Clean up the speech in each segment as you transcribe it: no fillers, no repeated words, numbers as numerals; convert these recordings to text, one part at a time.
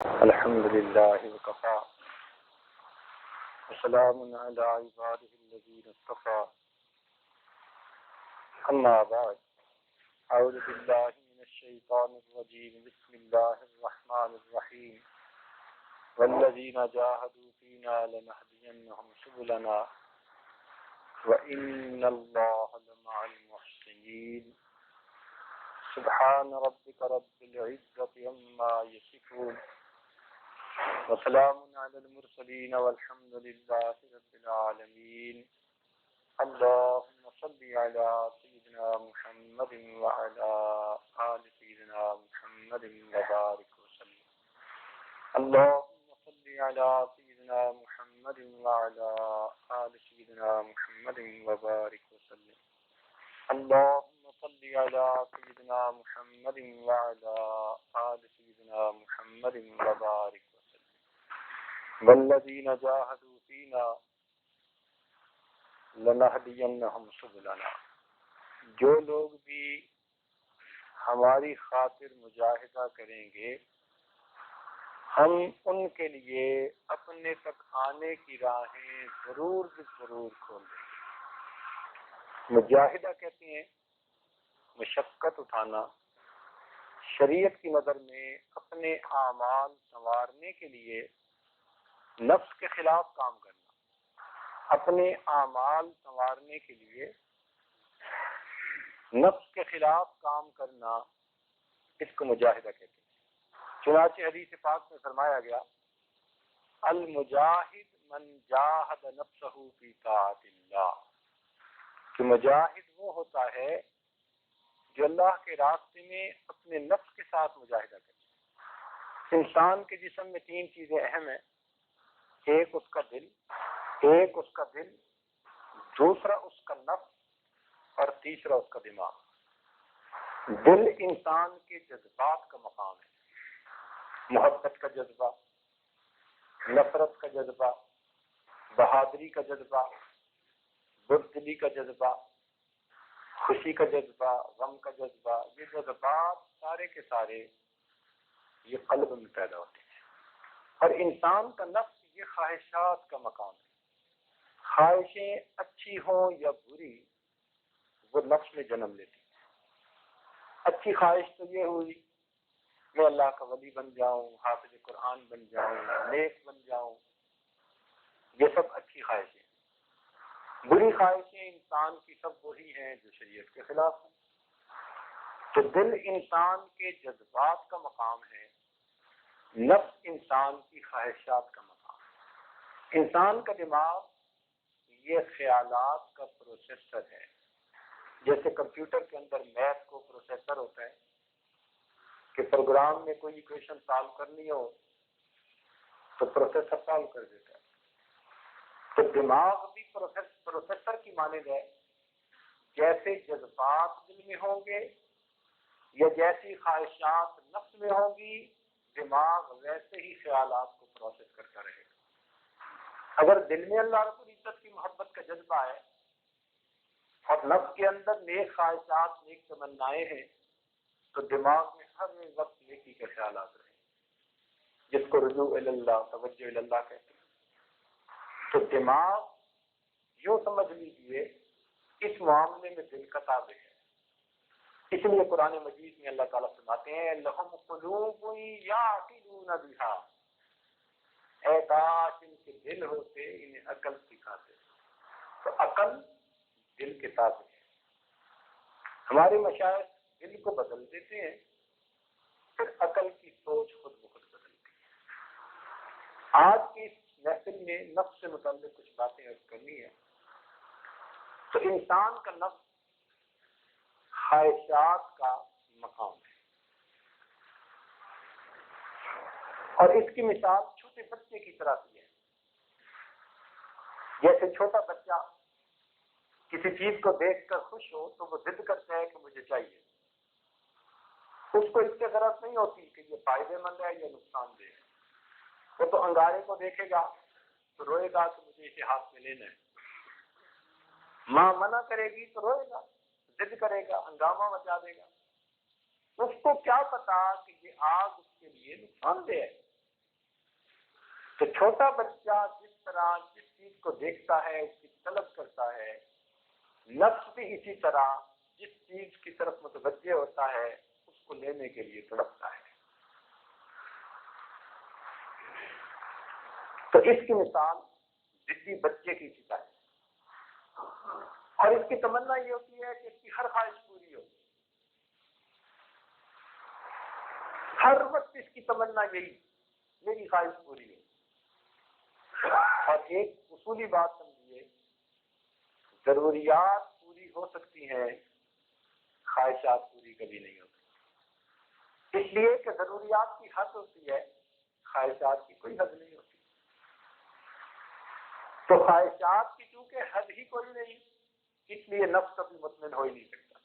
الحمد لله وكفى وسلام على عباده الذين اصطفى أما بعد أعوذ بالله من الشيطان الرجيم بسم الله الرحمن الرحيم والذين جاهدوا فينا لنهدينهم سبلنا وإن الله لمع المحسنين سبحان ربك رب العزة عما يصفون وسلام على المرسلين والحمد لله رب العالمين اللهم صل على سيدنا محمد وعلى آل سيدنا محمد وبارك وسلم اللهم صل على سيدنا محمد وعلى آل سيدنا محمد وبارك وسلم اللهم صل على سيدنا محمد وعلى آل سيدنا محمد وبارك وسلم والذين جاهدوا فينا لنهدینہم سبلنا، جو لوگ بھی ہماری خاطر مجاہدہ کریں گے ہم ان کے لیے اپنے تک آنے کی راہیں ضرور کھول دیں گے۔ مجاہدہ کہتے ہیں مشقت اٹھانا، شریعت کی نظر میں اپنے اعمال سنوارنے کے لیے نفس کے خلاف کام کرنا، اپنے اعمال سنوارنے کے لیے نفس کے خلاف کام کرنا، اس کو مجاہدہ کہتے ہیں۔ چنانچہ حدیث پاک میں فرمایا گیا المجاہد من جاہد نفسہ فی طاعت اللہ، کہ مجاہد وہ ہوتا ہے جو اللہ کے راستے میں اپنے نفس کے ساتھ مجاہدہ کرے۔ انسان کے جسم میں تین چیزیں اہم ہیں، ایک اس کا دل، دوسرا اس کا نفس اور تیسرا اس کا دماغ۔ دل انسان کے جذبات کا مقام ہے، محبت کا جذبہ، نفرت کا جذبہ، بہادری کا جذبہ، بزدلی کا جذبہ، خوشی کا جذبہ، غم کا جذبہ، یہ جذبات سارے کے سارے یہ قلب میں پیدا ہوتے ہیں۔ اور انسان کا نفس یہ خواہشات کا مقام ہے، خواہشیں اچھی ہوں یا بری وہ نفس میں جنم لیتی ہیں۔ اچھی خواہش تو یہ ہوئی میں اللہ کا ولی بن جاؤں، حافظ قرآن بن جاؤں، نیک بن جاؤں، یہ سب اچھی خواہشیں۔ بری خواہشیں انسان کی سب وہی ہیں جو شریعت کے خلاف ہیں۔ تو دل انسان کے جذبات کا مقام ہے، نفس انسان کی خواہشات کا مقام ہے۔ انسان کا دماغ یہ خیالات کا پروسیسر ہے، جیسے کمپیوٹر کے اندر میتھ کو پروسیسر ہوتا ہے کہ پروگرام میں کوئی ایکویشن سالو کرنی ہو تو پروسیسر سالو کر دیتا ہے۔ تو دماغ بھی پروسیسر کی مانند ہے، جیسے جذبات دل میں ہوں گے یا جیسی خواہشات نفس میں ہوں گی، دماغ ویسے ہی خیالات کو پروسیس کرتا رہے گا۔ اگر دل میں اللہ رب العزت کی محبت کا جذبہ ہے اور نفس کے اندر نیک خواہشات، نیک تمنائیں ہیں، تو دماغ میں ہر وقت نیکی کے خیالات رہیں، جس کو رجوع اللہ، توجہ اللہ کہتے ہیں۔ تو دماغ یوں سمجھ لیجیے اس معاملے میں دل کا تابع ہے۔ اس لیے قرآن مجید میں اللہ تعالیٰ فرماتے ہیں لَهُمْ قُلُوبٌ يَعْقِلُونَ بِهَا، اے کاش ان کے دل ہوتے انہیں عقل سکھاتے۔ تو عقل دل کے تابع ہے۔ ہمارے مشائخ دل کو بدل دیتے ہیں، پھر عقل کی سوچ خود بخود بدلتی ہے۔ آج کی اس محفل میں نفس سے متعلق کچھ باتیں عرض کرنی ہے۔ تو انسان کا نفس خواہشات کا مقام ہے، اور اس کی مثال چھوٹے بچے کی طرح سی ہے۔ جیسے چھوٹا بچہ کسی چیز کو دیکھ کر خوش ہو تو وہ ضد کرتا ہے کہ مجھے چاہیے، اس کو اس سے غرض نہیں ہوتی کہ یہ فائدے مند ہے یا نقصان دہ ہے۔ وہ تو انگارے کو دیکھے گا تو روئے گا کہ مجھے اسے ہاتھ میں لینا ہے، ماں منع کرے گی تو روئے گا، ضد کرے گا، ہنگامہ مچا دے گا۔ اس کو کیا پتا کہ یہ آگ اس کے لیے نقصان دہ ہے، تو چھوٹا بچہ جس طرح جس چیز کو دیکھتا ہے اس کی طلب کرتا ہے، نفس بھی اسی طرح جس چیز کی طرف متوجہ ہوتا ہے اس کو لینے کے لیے تڑپتا ہے۔ تو اس کی مثال ضدی بچے کی سی ہے، اور اس کی تمنا یہ ہوتی ہے کہ اس کی ہر خواہش پوری ہو، ہر وقت اس کی تمنا یہی، میری خواہش پوری ہو۔ اور ایک اصولی بات سمجھیے، ضروریات پوری ہو سکتی ہیں، خواہشات پوری کبھی نہیں ہوتی، اس لیے کہ ضروریات کی حد ہوتی ہے، خواہشات کی کوئی حد نہیں ہوتی۔ تو خواہشات کی چونکہ حد ہی کوئی نہیں، اس لیے نفس کبھی مطمئن ہو ہی نہیں سکتا۔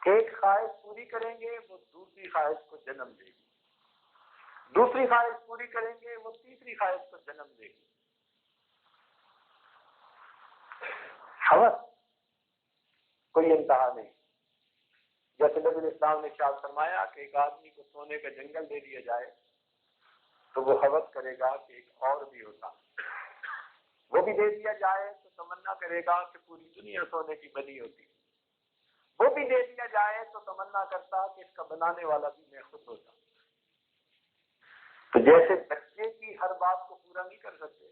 ایک خواہش پوری کریں گے وہ دوسری خواہش کو جنم دے گی، دوسری خواہش پوری کریں گے وہ تیسری خواہش کو جنم دے گی۔ ہوس کوئی انتہا نہیں۔ جیسے نبی علیہ السلام نے ارشاد فرمایا کہ ایک آدمی کو سونے کا جنگل دے دیا جائے تو وہ ہوس کرے گا کہ ایک اور بھی ہوتا، وہ بھی دے دیا جائے تو تمنا کرے گا کہ پوری دنیا سونے کی بنی ہوتی، وہ بھی دے دیا جائے تو تمنا کرتا کہ اس کا بنانے والا بھی میں خود ہوتا۔ تو جیسے بچے کی ہر بات کو پورا نہیں کر سکتے،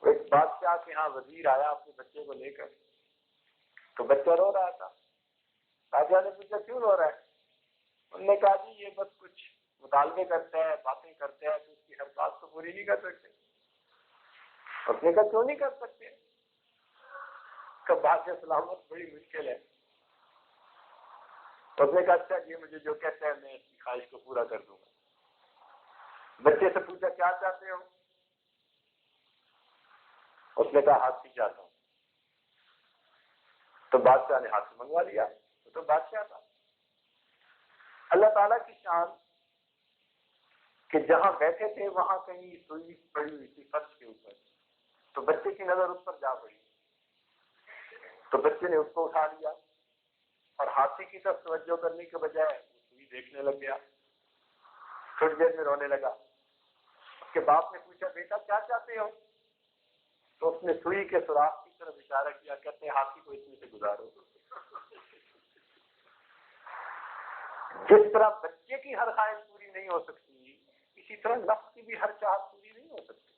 ایک بادشاہ کے ہاں وزیر آیا اپنے بچے کو لے کر، تو بچہ رو رہا تھا، راجا نے پوچھا کیوں رو رہا ہے؟ انہوں نے کہا جی یہ بس کچھ مطالبے کرتا ہے، باتیں کرتا ہے، تو اس کی ہر بات کو پوری نہیں کر سکتے۔ اس نے کہا کیوں نہیں کر سکتے؟ کہ بادشاہ سلامت بڑی مشکل ہے۔ اس نے کہا اچھا یہ مجھے جو کہتا ہے میں اس کی خواہش کو پورا کر دوں گا۔ بچے سے پوچھا کیا چاہتے ہو؟ اس نے کہا ہاتھی چاہتا ہوں۔ تو بادشاہ نے ہاتھی منگوا لیا، وہ تو بادشاہ تھا۔ اللہ تعالیٰ کی شان کہ جہاں بیٹھے تھے وہاں کہیں سوئی پڑی ہوئی تھی فرش کے اوپر، تو بچے کی نظر اس پر جا پڑی، تو بچے نے اس کو اٹھا لیا اور ہاتھی کی طرف توجہ کرنے کے بجائے وہ سوئی دیکھنے لگ گیا، تھوڑی دیر میں رونے لگا۔ اس کے باپ نے پوچھا بیٹا کیا چاہتے ہو؟ تو اس نے سوئی کے سوراخ کی طرف اشارہ کیا، کہتے ہیں ہاتھی کو اس میں سے گزارو۔ جس طرح بچے کی ہر خواہش پوری نہیں ہو سکتی، اسی طرح نفس کی بھی ہر چاہت پوری نہیں ہو سکتی۔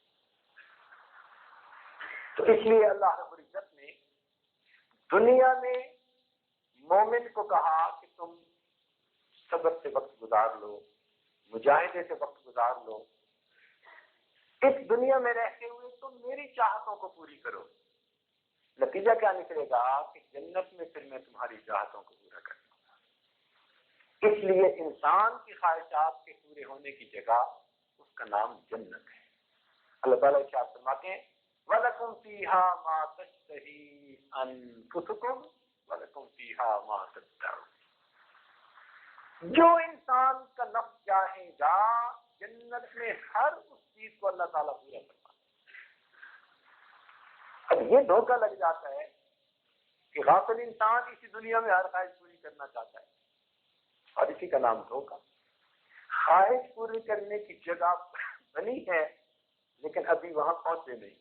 تو اس لیے اللہ رب العزت نے دنیا میں مومن کو کہا کہ تم صبر سے وقت گزار لو، مجاہدے سے وقت گزار لو، اس دنیا میں رہتے ہوئے تم میری چاہتوں کو پوری کرو۔ نتیجہ کیا نکلے گا کہ جنت میں پھر میں تمہاری چاہتوں کو پورا کروں گا۔ اس لیے انسان کی خواہشات کے پورے ہونے کی جگہ اس کا نام جنت ہے۔ اللہ تعالیٰ ارشاد فرماتے ہیں وَلَكُمْ فِيهَا مَا تَشْتَهِي أَنفُسُكُمْ وَلَكُمْ فِيهَا مَا تَدَّعُونَ۔ جو انسان کا نفس چاہے گا جنت میں ہر اس چیز کو اللہ تعالیٰ پورا کرتا ہے۔ اب یہ دھوکہ لگ جاتا ہے کہ غافل انسان اسی دنیا میں ہر خواہش پوری کرنا چاہتا ہے، اور اسی کا نام دھوکہ۔ خواہش پوری کرنے کی جگہ بنی ہے لیکن ابھی وہاں پہنچے نہیں۔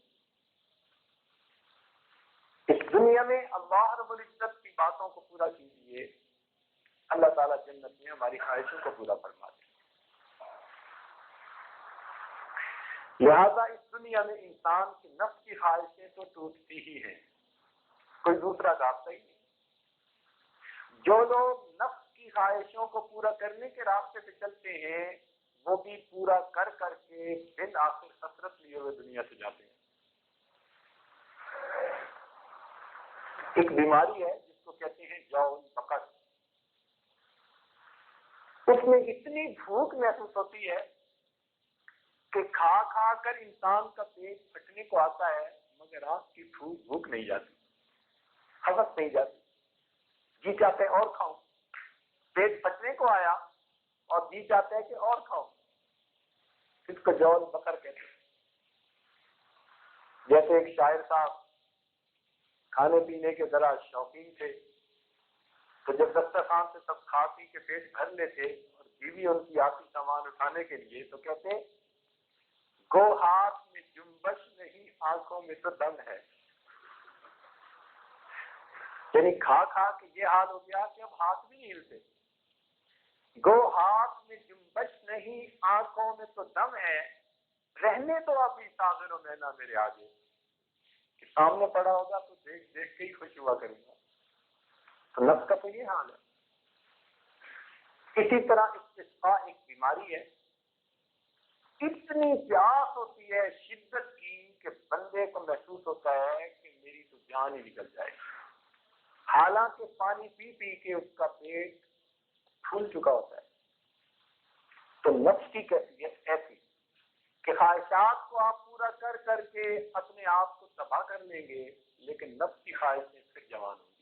اس دنیا میں اللہ رب العزت کی باتوں کو پورا کیجیے، اللہ تعالیٰ جنت میں ہماری خواہشوں کو پورا فرما دے۔ لہذا اس دنیا میں انسان کی نفس کی خواہشیں تو ٹوٹتی ہی ہیں، کوئی دوسرا راستہ ہی نہیں۔ جو لوگ نفس کی خواہشوں کو پورا کرنے کے راستے پہ چلتے ہیں وہ بھی پورا کر کر کے بالآخر حسرت لیے ہوئے دنیا سے جاتے ہیں۔ ایک بیماری ہے جس کو کہتے ہیں جوع فقر، اس میں اتنی بھوک محسوس ہوتی ہے کہ کھا کھا کر انسان کا پیٹ پھٹنے کو آتا ہے مگر آپ کی بھوک نہیں جاتی، حوث نہیں جاتی، جی چاہتے ہیں اور کھاؤں، پیٹ پھٹنے کو آیا اور جی چاہتے ہیں کہ اور کھاؤں، اس کو جوع فقر کہتے ہیں۔ جیسے ایک شاعر صاحب کھانے پینے کے ذرا شوقین تھے، تو جب دسترخوان سے سب کھا پی کے پیٹ بھر لیتے اور بیوی ان کی آتی سامان اٹھانے کے لیے تو کہتے گو ہاتھ میں جنبش نہیں آنکھوں میں تو دم ہے. یعنی کھا کھا کے یہ حال ہو گیا کہ اب ہاتھ بھی نہیں ہلتے. گو ہاتھ میں جنبش نہیں آنکھوں میں تو دم ہے، رہنے تو ابھی ساغر و مینا میرے آگے. کہ سامنے پڑا ہوگا تو دیکھ دیکھ کے ہی خوش ہوا کروں گا. تو نفس کا تو یہ حال ہے. اسی طرح استسقاء ایک بیماری ہے. اتنی پیاس ہوتی ہے شدت کی کہ بندے کو محسوس ہوتا ہے کہ میری تو جان ہی نکل جائے گی، حالانکہ پانی پی پی کے اس کا پیٹ پھول چکا ہوتا ہے. تو نفس کی کیفیت ایسی کہ خواہشات کو آپ پورا کر کر کے اپنے آپ کو تباہ کر لیں گے، لیکن نفس کی خواہشیں پھر جوان ہوں گی.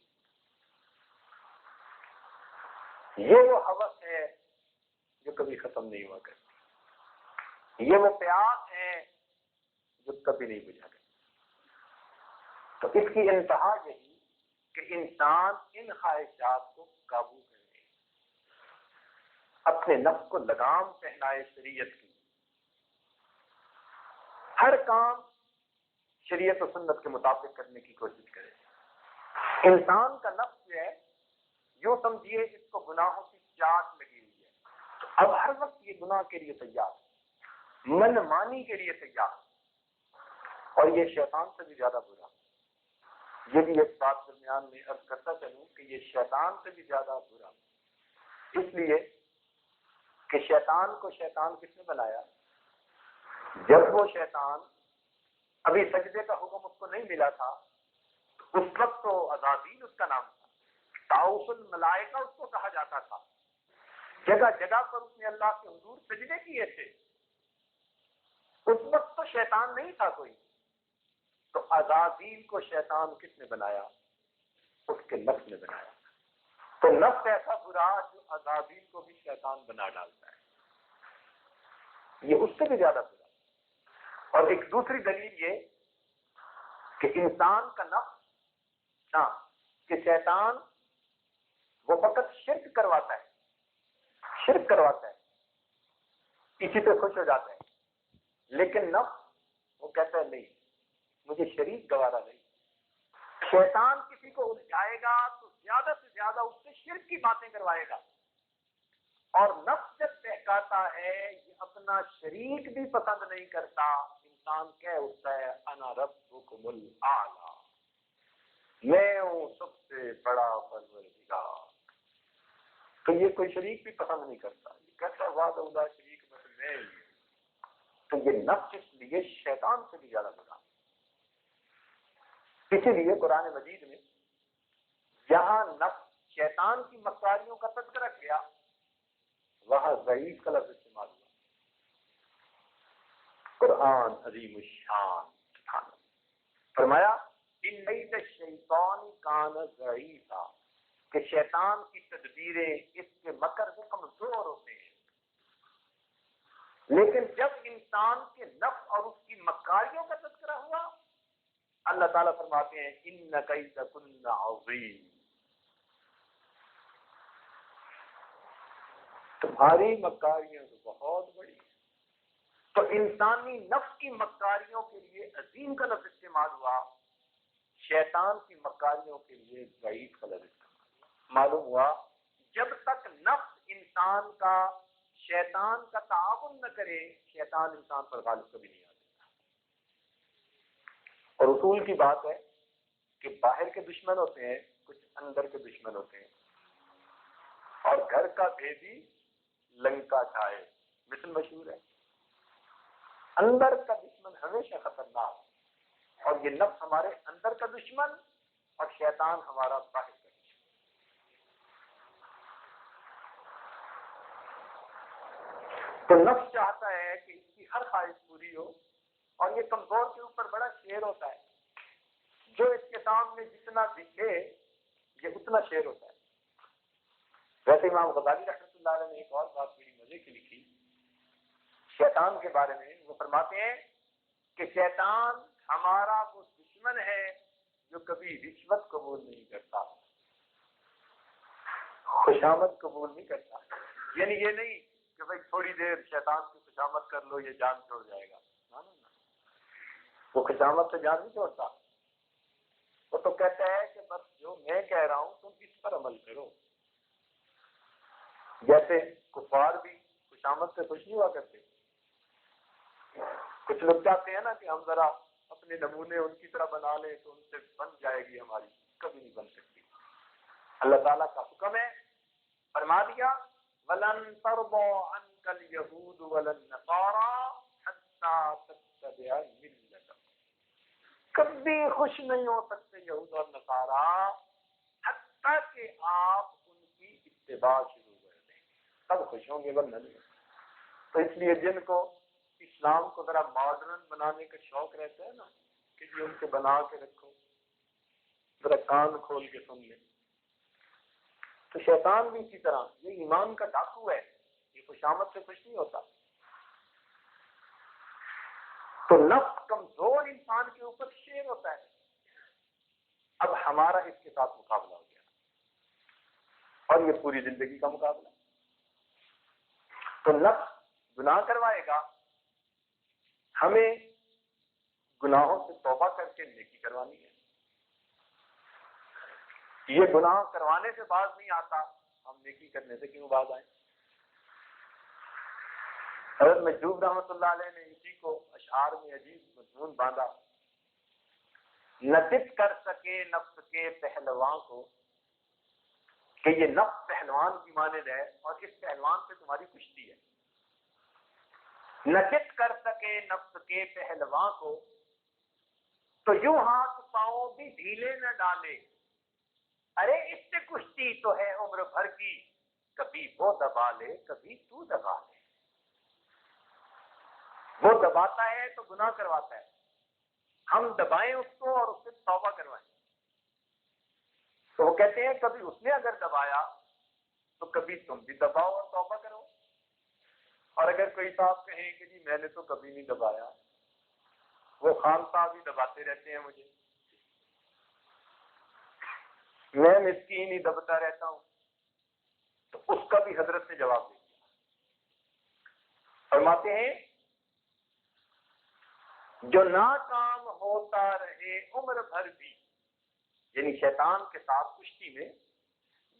یہ وہ ہوس ہے جو کبھی ختم نہیں ہوا کرتی. یہ وہ پیاس ہے جو کبھی نہیں بجھا کرتی. تو اس کی انتہا یہی کہ انسان ان خواہشات کو قابو کرے، اپنے نفس کو لگام پہنائے شریعت کی. ہر کام شریعت و سنت کے مطابق کرنے کی کوشش کرے. انسان کا نفس جو ہے یوں سمجھیے اس کو گناہوں کی چاٹ لگی ہوئی ہے. اب ہر وقت یہ گناہ کے لیے تیار، من مانی کے لیے تیار. اور یہ شیطان سے بھی زیادہ برا. یہ بھی ایک بات درمیان میں عرض کرتا چلوں کہ یہ شیطان سے بھی زیادہ برا، اس لیے کہ شیطان کو شیطان کس نے بنایا؟ جب وہ شیطان ابھی سجدے کا حکم اس کو نہیں ملا تھا، اس وقت تو عزازیل اس کا نام تھا، طاؤس الملائکہ اس کو کہا جاتا تھا. جگہ جگہ پر اس نے اللہ کے حضور سجدے کیے تھے. اس وقت تو شیطان نہیں تھا کوئی. تو عزازیل کو شیطان کس نے بنایا؟ اس کے نفس نے بنایا. تو نفس ایسا برا جو عزازیل کو بھی شیطان بنا ڈالتا ہے، یہ اس سے بھی زیادہ برا. اور ایک دوسری دلیل یہ کہ انسان کا نفس کہ شیطان وہ فقط شرک کرواتا ہے، اسی پہ خوش ہو جاتا ہے. لیکن نفس وہ کہتا ہے نہیں، مجھے شریک گوارا نہیں. شیطان کسی کو الجھائے گا تو زیادہ سے زیادہ اس سے شرک کی باتیں کروائے گا. اور نفس جب بہکاتا ہے یہ اپنا شریک بھی پسند نہیں کرتا. انسان کہہ اٹھتا ہے انا ربکم الاعلی، میں ہوں سب سے بڑا پروردگار. تو یہ کوئی شریک بھی پسند نہیں کرتا، یہ کہتا ہے وحدہ لا شریک بس میں ہی. تو یہ نفس اس لیے شیطان سے بھی زیادہ برا. اسی لیے قرآن مجید میں جہاں نفس شیطان کی مکاریوں کا تذکرہ کیا وہاں ضعیف کا لفظ استعمال ہوا. قرآن عظیم الشان فرمایا ان کید الشیطان کان ضعیفا، کہ شیطان کی تدبیریں اس کے مکر سے کمزور ہوتے ہیں. لیکن جب انسان کے نفس اور اس کی مکاریوں کا تذکرہ ہوا اللہ تعالیٰ فرماتے ہیں ان کیدکن عظیم، تمہاری مکاریاں تو بہت بڑی ہیں. تو انسانی نفس کی مکاریوں کے لیے عظیم کا لفظ استعمال ہوا، شیطان کی مکاریوں کے لیے ضعیف کا لفظ استعمال ہوا. معلوم ہوا جب تک نفس انسان کا شیطان کا تعاون نہ کرے شیطان انسان پر غالب کبھی نہیں آ سکتا. اور اصول کی بات ہے کہ باہر کے دشمن ہوتے ہیں، کچھ اندر کے دشمن ہوتے ہیں. اور گھر کا بھیدی لنکا کھائے مثل مشہور ہے. اندر کا دشمن ہمیشہ خطرناک، اور یہ نفس ہمارے اندر کا دشمن اور شیطان ہمارا باہر کا دشمن. تو نفس چاہتا ہے کہ اس کی ہر خواہش پوری ہو، اور یہ کمزور کے اوپر بڑا شیر ہوتا ہے. جو اس کے سامنے جتنا دکھے یہ اتنا شیر ہوتا ہے. ویسے امام غزالی رحمۃ اللہ علیہ نے ایک اور بات بڑی مزے کی لکھی شیطان کے بارے میں. وہ فرماتے ہیں کہ شیطان ہمارا وہ دشمن ہے جو کبھی رشوت قبول نہیں کرتا، خوشامد قبول نہیں کرتا. یعنی یہ نہیں کہ بھائی تھوڑی دیر شیطان کی خوشامد کر لو یہ جان چھوڑ جائے گا، نہ وہ خوشامد سے جان نہیں چھوڑتا، وہ تو کہتا ہے کہ بس جو میں کہہ رہا ہوں تم اس پر عمل کرو۔ جیسے کفار بھی خوشامد سے خوش نہیں ہوا کرتے، کچھ لوگ چاہتے ہیں نا کہ ہم ذرا اپنے نمونے ان کی طرح بنا لیں تو ان سے بن جائے گی ہماری، کبھی نہیں بن سکتی۔ اللہ تعالیٰ کا حکم ہے، فرما دیا وَلَن تَرْضَىٰ عَنْكَ الْيَهُودُ وَلَا النَّصَارَىٰ حَتَّىٰ تَتَّبِعَ مِلَّتَهُمْ، کبھی خوش نہیں ہو سکتے یہود اور نصارہ حتیٰ کہ آپ ان کی اتباع شروع کر دیں، تب خوش ہوں گے، ورنہ نہیں۔ تو اس لیے جن کو اسلام کو ذرا ماڈرن بنانے کا شوق رہتا ہے نا کہ جی ان کو بنا کے رکھو، ذرا کان کھول کے سن لیں، تو شیطان بھی اسی طرح، یہ ایمان کا ڈاکو ہے، یہ خوشامد سے خوش نہیں ہوتا۔ تو نفس کمزور انسان کے اوپر شیر ہوتا ہے۔ اب ہمارا اس کے ساتھ مقابلہ ہو گیا اور یہ پوری زندگی کا مقابلہ۔ تو نفس گناہ کروائے گا، ہمیں گناہوں سے توبہ کر کے نیکی کروانی ہے۔ یہ گناہ کروانے سے باز نہیں آتا، ہم نیکی کرنے سے کیوں باز آئیں؟ حضرت مجذوب رحمۃ اللہ علیہ نے اسی کو اشعار میں عجیب مضمون باندھا، نہ ضد کر سکے نفس کے پہلوان کو، کہ یہ نفس پہلوان کی مانند ہے اور اس پہلوان سے تمہاری کشتی ہے۔ نہ ضد کر سکے نفس کے پہلوان کو تو یوں ہاتھ پاؤں بھی ڈھیلے نہ ڈالے، ارے اس سے کشتی تو ہے عمر بھر کی، کبھی وہ دبا لے کبھی تو دبا لے۔ وہ دباتا ہے تو گناہ کرواتا ہے، ہم دبائیں اس کو اور اس سے توبہ کروائیں۔ تو وہ کہتے ہیں کبھی اس نے اگر دبایا تو کبھی تم بھی دباؤ اور توبہ کرو، اور اگر کوئی صاحب کہیں کہ جی میں نے تو کبھی نہیں دبایا، وہ خان صاحب ہی دباتے رہتے ہیں مجھے، میں مسکین ہی دبتا رہتا ہوں، تو اس کا بھی حضرت نے جواب دیا۔ فرماتے ہیں جو ناکام ہوتا رہے عمر بھر بھی، یعنی شیطان کے ساتھ کشتی میں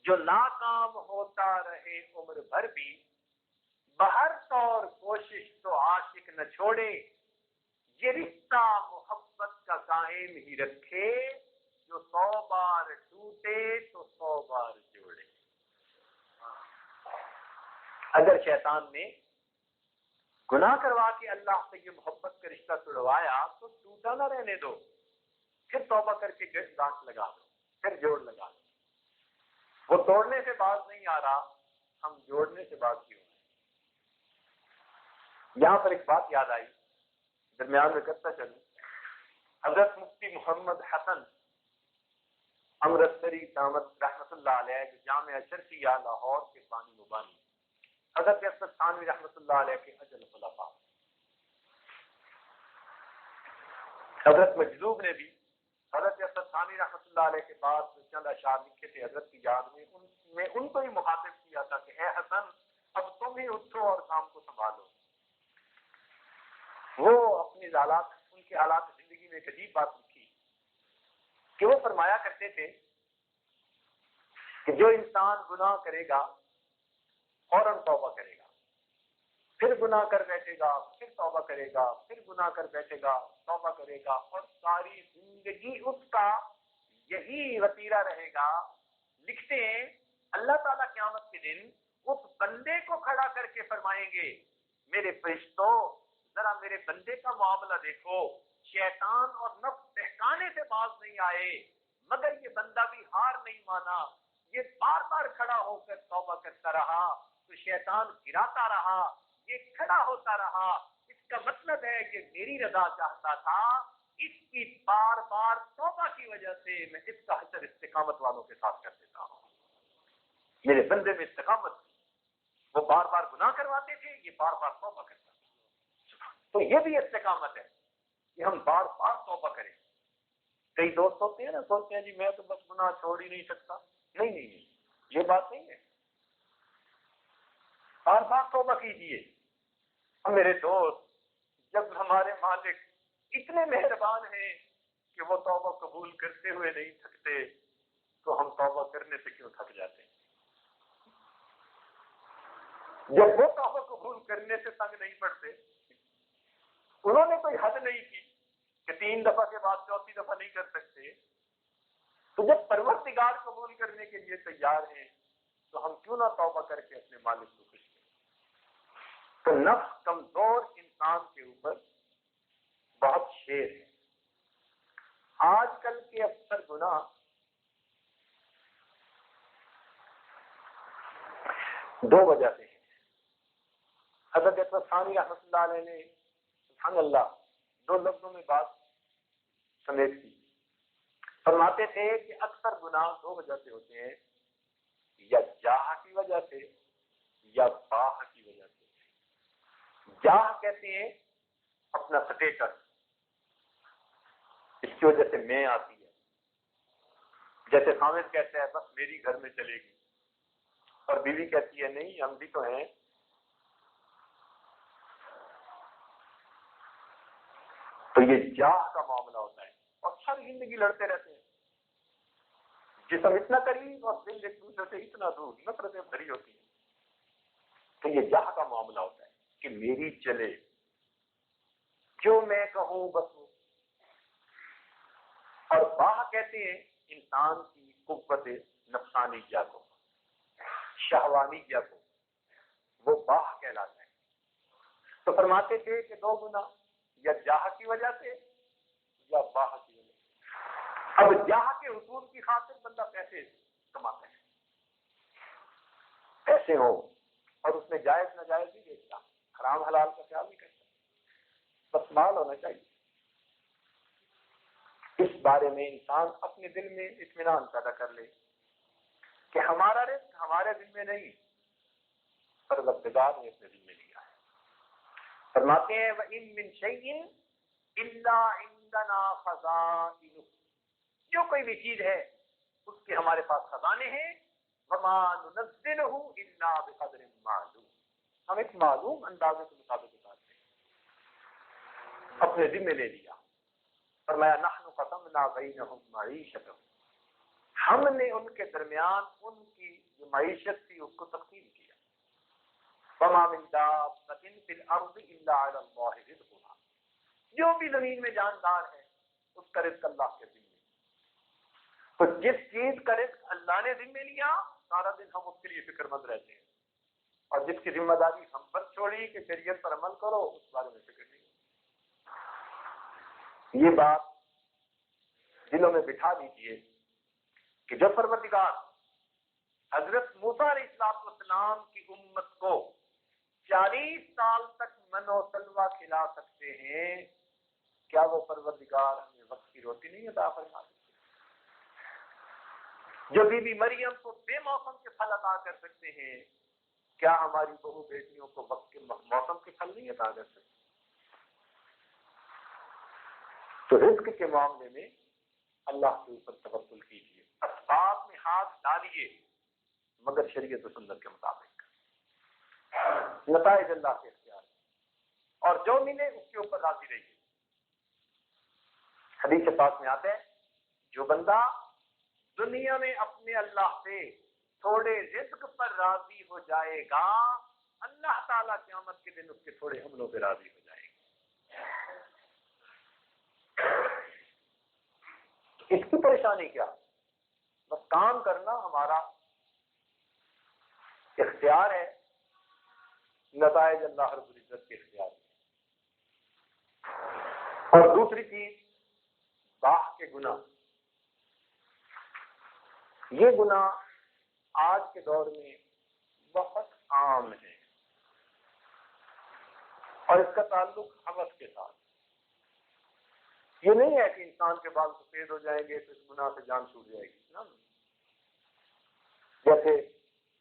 جو ناکام ہوتا رہے عمر بھر بھی، بہر طور کوشش تو عاشق نہ چھوڑے، یہ رشتہ محبت کا قائم ہی رکھے، جو 100 بار ٹوٹے تو 100 بار جوڑے۔ اگر شیطان نے گناہ کروا کے اللہ سے یہ محبت کا رشتہ توڑوایا تو ٹوٹا نہ رہنے دو، پھر توبہ کر کے گانٹھ لگا دو، پھر جوڑ لگا دو۔ وہ توڑنے سے باز نہیں آ رہا، ہم جوڑنے سے باز کیوں ہیں؟ یہاں پر ایک بات یاد آئی، درمیان میں کرتا چلوں۔ حضرت مفتی محمد حسن امرتسری دامت رحمت اللہ علیہ جو جامعہ شرقیہ لاہور کے بانی مبانی، حضرت اسد تھانوی رحمۃ اللہ علیہ کے اجل خلفاء، حضرت مجذوب نے بھی حضرت اسد تھانوی رحمۃ اللہ علیہ کے بعد چند اشعار لکھے تھے حضرت کی یاد میں، ان کو ہی مخاطب کیا تھا کہ اے حسن اب تم ہی اٹھو اور کام کو سنبھالو۔ وہ اپنی حالات، ان کے حالات زندگی میں ایک عجیب بات لکھی کہ وہ فرمایا کرتے تھے کہ جو انسان گناہ کرے گا فوراً توبہ کرے گا، پھر گناہ کر بیٹھے گا، پھر توبہ کرے گا، پھر گناہ کر بیٹھے گا، توبہ کرے گا، اور ساری زندگی اس کا یہی وتیرہ رہے گا۔ لکھتے ہیں اللہ تعالیٰ قیامت کے دن اس بندے کو کھڑا کر کے فرمائیں گے میرے فرشتوں ذرا میرے بندے کا معاملہ دیکھو، شیطان اور نفس بہکانے سے باز نہیں آئے، مگر یہ بندہ بھی ہار نہیں مانا، یہ بار بار کھڑا ہو کر توبہ کرتا رہا تو شیطان گراتا رہا، یہ کھڑا ہوتا رہا، اس کا مطلب ہے کہ میری رضا چاہتا تھا، اس کی بار بار توبہ کی وجہ سے میں اس کا حشر استقامت والوں کے ساتھ کر دیتا ہوں۔ میرے بندے میں استقامت تھی، وہ بار بار گناہ کرواتے تھے، یہ بار بار توبہ کرتا تھا۔ تو یہ بھی استقامت ہے کہ ہم بار بار توبہ کریں۔ کئی دوست ہوتے ہیں نا، سوچتے ہیں جی میں تو بس گناہ چھوڑ ہی نہیں سکتا۔ نہیں، یہ بات نہیں ہے۔ بار بار توبہ کیجیے. اور میرے دوست، جب ہمارے مالک اتنے مہربان ہیں کہ وہ توبہ قبول کرتے ہوئے نہیں تھکتے، تو ہم توبہ کرنے سے کیوں تھک جاتے ہیں؟ جب وہ توبہ قبول کرنے سے تنگ نہیں پڑتے، انہوں نے کوئی حد نہیں کی کہ 3 دفعہ کے بعد 4تھی دفعہ نہیں کر سکتے، تو جب پروردگار قبول کرنے کے لیے تیار ہیں تو ہم کیوں نہ توبہ کر کے اپنے مالک کو خوش کریں؟ تو نفس کمزور انسان کے اوپر بہت شیر ہے. آج کل کے اکثر گناہ دو وجہ سے ہیں. حضرت ثانی رحمۃ اللہ علیہ نے سبحان اللہ 2 لفظوں میں بات سمیٹ دی. فرماتے تھے کہ اکثر گناہ 2 وجہ سے ہوتے ہیں، یا جاہ کی وجہ سے یا باہ کی وجہ سے. جاہ کہتے ہیں اپنا سٹیٹس، اس کی وجہ سے میں آتی ہے. جیسے خامد کہتا ہے بس میری گھر میں چلے گی، اور بیوی کہتی ہے نہیں ہم بھی تو ہیں. تو یہ جاہ کا معاملہ ہوتا ہے، اور ساری زندگی لڑتے رہتے ہیں. جسم اتنا قریب اور دل ایک دوسرے سے اتنا دور، نفرتیں بھری ہوتی ہیں. تو یہ جاہ کا معاملہ ہوتا ہے کہ میری چلے، جو میں کہوں بس وہ. اور باہ کہتے ہیں انسان کی قوت نفسانی جا کو، شہوانی جا کو، وہ باہ کہلاتا ہے. تو فرماتے تھے کہ 2 گناہ، یا جاہ کی وجہ سے یا باہ کی وجہ سے. اب جاہ کے حصول کی خاطر بندہ پیسے کماتا ہے، پیسے ہو اور اس میں جائز ناجائز نہیں دیکھتا، حرام حلال کا خیال نہیں کرتا، بس مال ہونا چاہیے. اس بارے میں انسان اپنے دل میں اطمینان پیدا کر لے کہ ہمارا رزق ہمارے دل میں نہیں، پروردگار نے اپنے دل میں لیا ہے. فرماتے ہیں وَإِن مِّن شَيْءٍ إِلَّا عِندَنَا خَزَائِنُهُ، جو کوئی بھی چیز ہے اس کے ہمارے پاس خزانے ہیں. وَمَا نُنَزِّلُهُ إِلَّا بِقَدْرٍ مَّعْلُومٍ، ہم ایک معلوم اندازے کے مطابق اتارتے ہیں. اپنے ذمہ لے لیا. فرمایا نحن قسمنا بینہم معیشتہم، ہم نے ان کے درمیان ان کی جو معیشت تھی اس کو تقسیم کیا. وما من دابۃ فی الارض الا علی اللہ رزقها، جو بھی زمین میں جاندار ہے اس کا رزق اللہ کے ذمہ. تو جس چیز کا رزق اللہ نے ذمہ لیا سارا دن ہم اس کے لیے فکر مند رہتے ہیں، اور جس کی ذمہ داری ہم پر چھوڑی کہ شریعت پر عمل کرو اس بارے میں فکر نہیں. یہ بات دلوں میں بٹھا دیجیے کہ جب پروردگار حضرت موسیٰ علیہ السلام کی امت کو 40 سال تک من و سلوہ کھلا سکتے ہیں، کیا وہ پروردگار ہمیں وقت کی روٹی نہیں عطا فرما سکتے؟ جو بی بی مریم کو بے موسم کے پھل عطا کر سکتے ہیں، کیا ہماری بہو بیٹیوں کو وقت کے موسم کے پھل نہیں عطا کر سکتے؟ تو رزق کے معاملے میں اللہ کے اوپر توکل کیجیے، اسباب میں ہاتھ ڈالیے مگر شریعت و سنت کے مطابق. نتائج اللہ کے اختیار ہے، اور جو ملے اس کے اوپر راضی رہیے. حدیث پاک میں آتا ہے جو بندہ دنیا میں اپنے اللہ سے تھوڑے رزق پر راضی ہو جائے گا، اللہ تعالیٰ قیامت کے دن اس کے تھوڑے حملوں پہ راضی ہو جائے گا. اس کی پریشانی کیا؟ بس کام کرنا ہمارا اختیار ہے، نتائج اللہ رب العزت کے اختیار ہے. اور دوسری چیز باہ کے گناہ. یہ گناہ آج کے دور میں بہت عام ہے، اور اس کا تعلق ہوس کے ساتھ. یہ نہیں ہے کہ انسان کے بال سفید ہو جائیں گے تو اس گناہ سے جان چھوٹ جائے گی نا. جیسے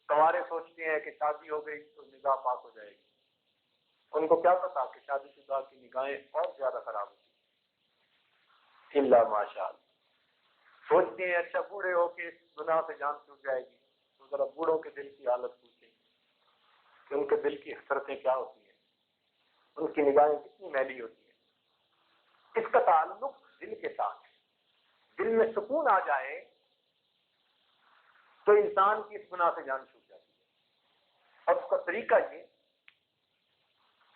کنوارے سوچتے ہیں کہ شادی ہو گئی تو نگاہ پاک ہو جائے گی، ان کو کیا پتا کہ شادی شدہ کی نگاہیں اور زیادہ خراب ہوتی ہیں. اللہ ماشاء اللہ سوچتے ہیں اچھا بوڑھے ہو کے اس گناہ سے جان چھوٹ جائے گی، تو ذرا بوڑھوں کے دل کی حالت پوچھیں. کہ ان کے دل کی حسرتیں کیا ہوتی ہیں، ان کی نگاہیں کتنی میلی ہوتی ہیں۔ اس کا تعلق دل کے ساتھ ہے۔ دل میں سکون آ جائے تو انسان کی اس گناہ سے جان چھوٹ جاتی ہے، اور اس کا طریقہ یہ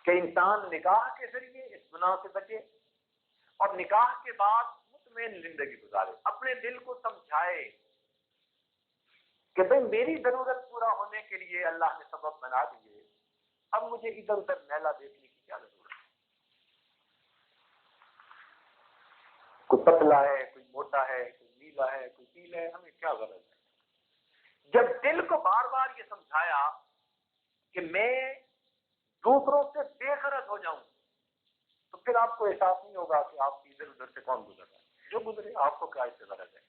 کہ انسان نکاح کے ذریعے اس گناہ سے بچے اور نکاح کے بعد مطمئن زندگی گزارے، اپنے دل کو سمجھائے کہ بھئی میری ضرورت پورا ہونے کے لیے اللہ نے سبب بنا دیے، اب مجھے ادھر ادھر میلہ دیکھنے کی کیا ضرورت ہے؟ کوئی پتلا ہے، کوئی موٹا ہے، کوئی نیلا ہے، کوئی پیلا ہے، ہمیں کیا غرض ہے؟ جب دل کو بار بار یہ سمجھایا کہ میں دوسروں سے بے غرض ہو جاؤں، تو پھر آپ کو احساس نہیں ہوگا کہ آپ کی ادھر ادھر سے کون گزر رہا ہے۔ جو گزرے آپ کو کیا اس سے غرض ہے؟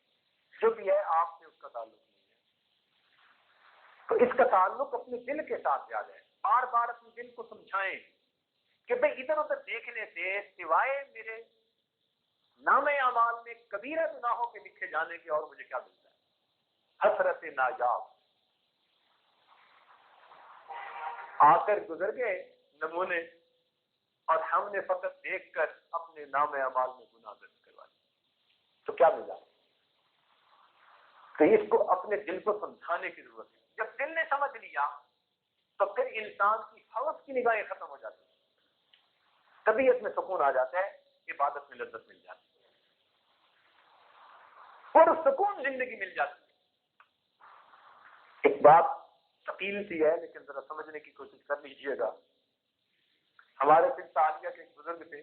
جو بھی ہے آپ سے اس کا تعلق نہیں ہے۔ تو اس کا تعلق اپنے دل کے ساتھ زیادہ ہے۔ بار بار اپنے دل کو سمجھائیں کہ بھئی ادھر ادھر دیکھنے سے سوائے میرے نام اعمال میں کبیرہ گناہوں کے لکھے جانے کے اور مجھے کیا ملتا ہے؟ حسرت نایاب۔ آ کر گزر گئے نمونے اور ہم نے فقط دیکھ کر اپنے نام اعمال میں گناہ درج کروا دیا، تو کیا ملا؟ تو اس کو اپنے دل کو سمجھانے کی ضرورت ہے۔ جب دل نے سمجھ لیا تو پھر انسان کی حوث کی نگاہیں ختم ہو جاتی ہیں، طبیعت میں سکون آ جاتا ہے، عبادت میں لذت مل جاتی ہے اور سکون زندگی مل جاتی ہے۔ ایک بات ثقیل سی ہے لیکن ذرا سمجھنے کی کوشش کر لیجئے گا۔ ہمارے سلسلہ عالیہ کے ایک بزرگ تھے،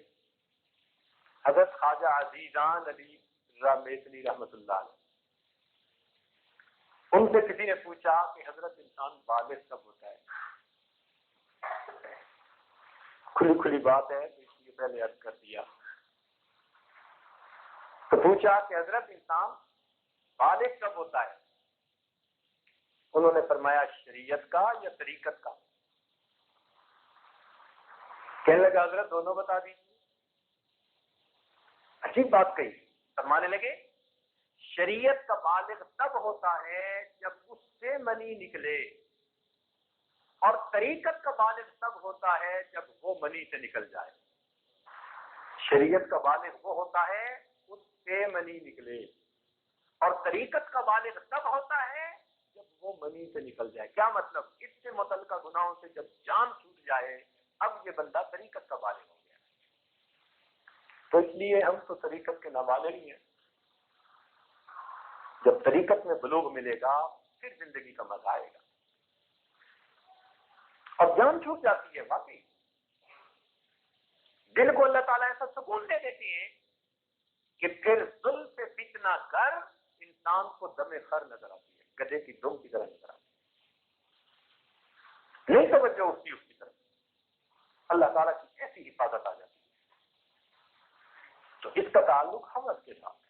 حضرت خواجہ عزیزان علی رامیتنی رحمۃ اللہ علیہ۔ ان سے کسی نے پوچھا کہ حضرت انسان بالغ کب ہوتا ہے؟ کھلی کھلی بات ہے تو اس لیے پہلے عرض کر دیا۔ تو پوچھا کہ حضرت انسان بالغ کب ہوتا ہے؟ انہوں نے فرمایا شریعت کا یا طریقت کا؟ کہنے لگا حضرت دونوں بتا دیجیے۔ عجیب بات کہی، فرمانے لگے شریعت کا بالغ تب ہوتا ہے جب اس سے منی نکلے، اور طریقت کا بالغ تب ہوتا ہے جب وہ منی سے نکل جائے۔ شریعت کا بالغ وہ ہوتا ہے اس سے منی نکلے، اور طریقت کا بالغ تب ہوتا ہے جب وہ منی سے نکل جائے۔ کیا مطلب؟ اس سے متعلقہ گناہوں سے جب جان چھوٹ جائے اب یہ بندہ طریقت کا بالغ ہو گیا۔ تو اس لیے ہم تو طریقت کے نابالغ ہی ہیں۔ جب طریقت میں بلوغ ملے گا پھر زندگی کا مزہ آئے گا، اور جان چھوٹ جاتی ہے۔ واقعی دل کو اللہ تعالیٰ ایسا سکون دے دیتے ہیں کہ پھر زلف فتنہ کر انسان کو دم خر نظر آتی ہے، گدھے کی دم کی طرح نظر آتی ہے، نہیں توجہ اٹھتی اس کی طرف، اللہ تعالیٰ کی ایسی حفاظت آ جاتی ہے۔ تو اس کا تعلق حوث کے ساتھ ہے۔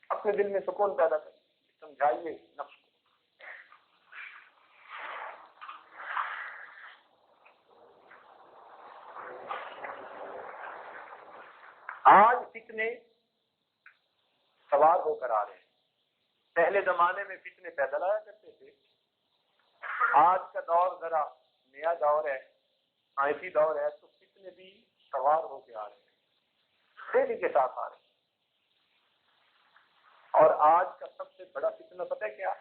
اپنے دل میں سکون پیدا کریں، سمجھائیے نفس کو۔ آج فتنے سوار ہو کر آ رہے ہیں۔ پہلے زمانے میں فتنے پیدل آیا کرتے تھے، آج کا دور ذرا نیا دور ہے، سائنسی دور ہے، تو فتنے بھی سوار ہو کے آ رہے ہیں، تیزی کے ساتھ آ رہے ہیں۔ اور آج کا سب سے بڑا فتنہ پتہ ہے کیا؟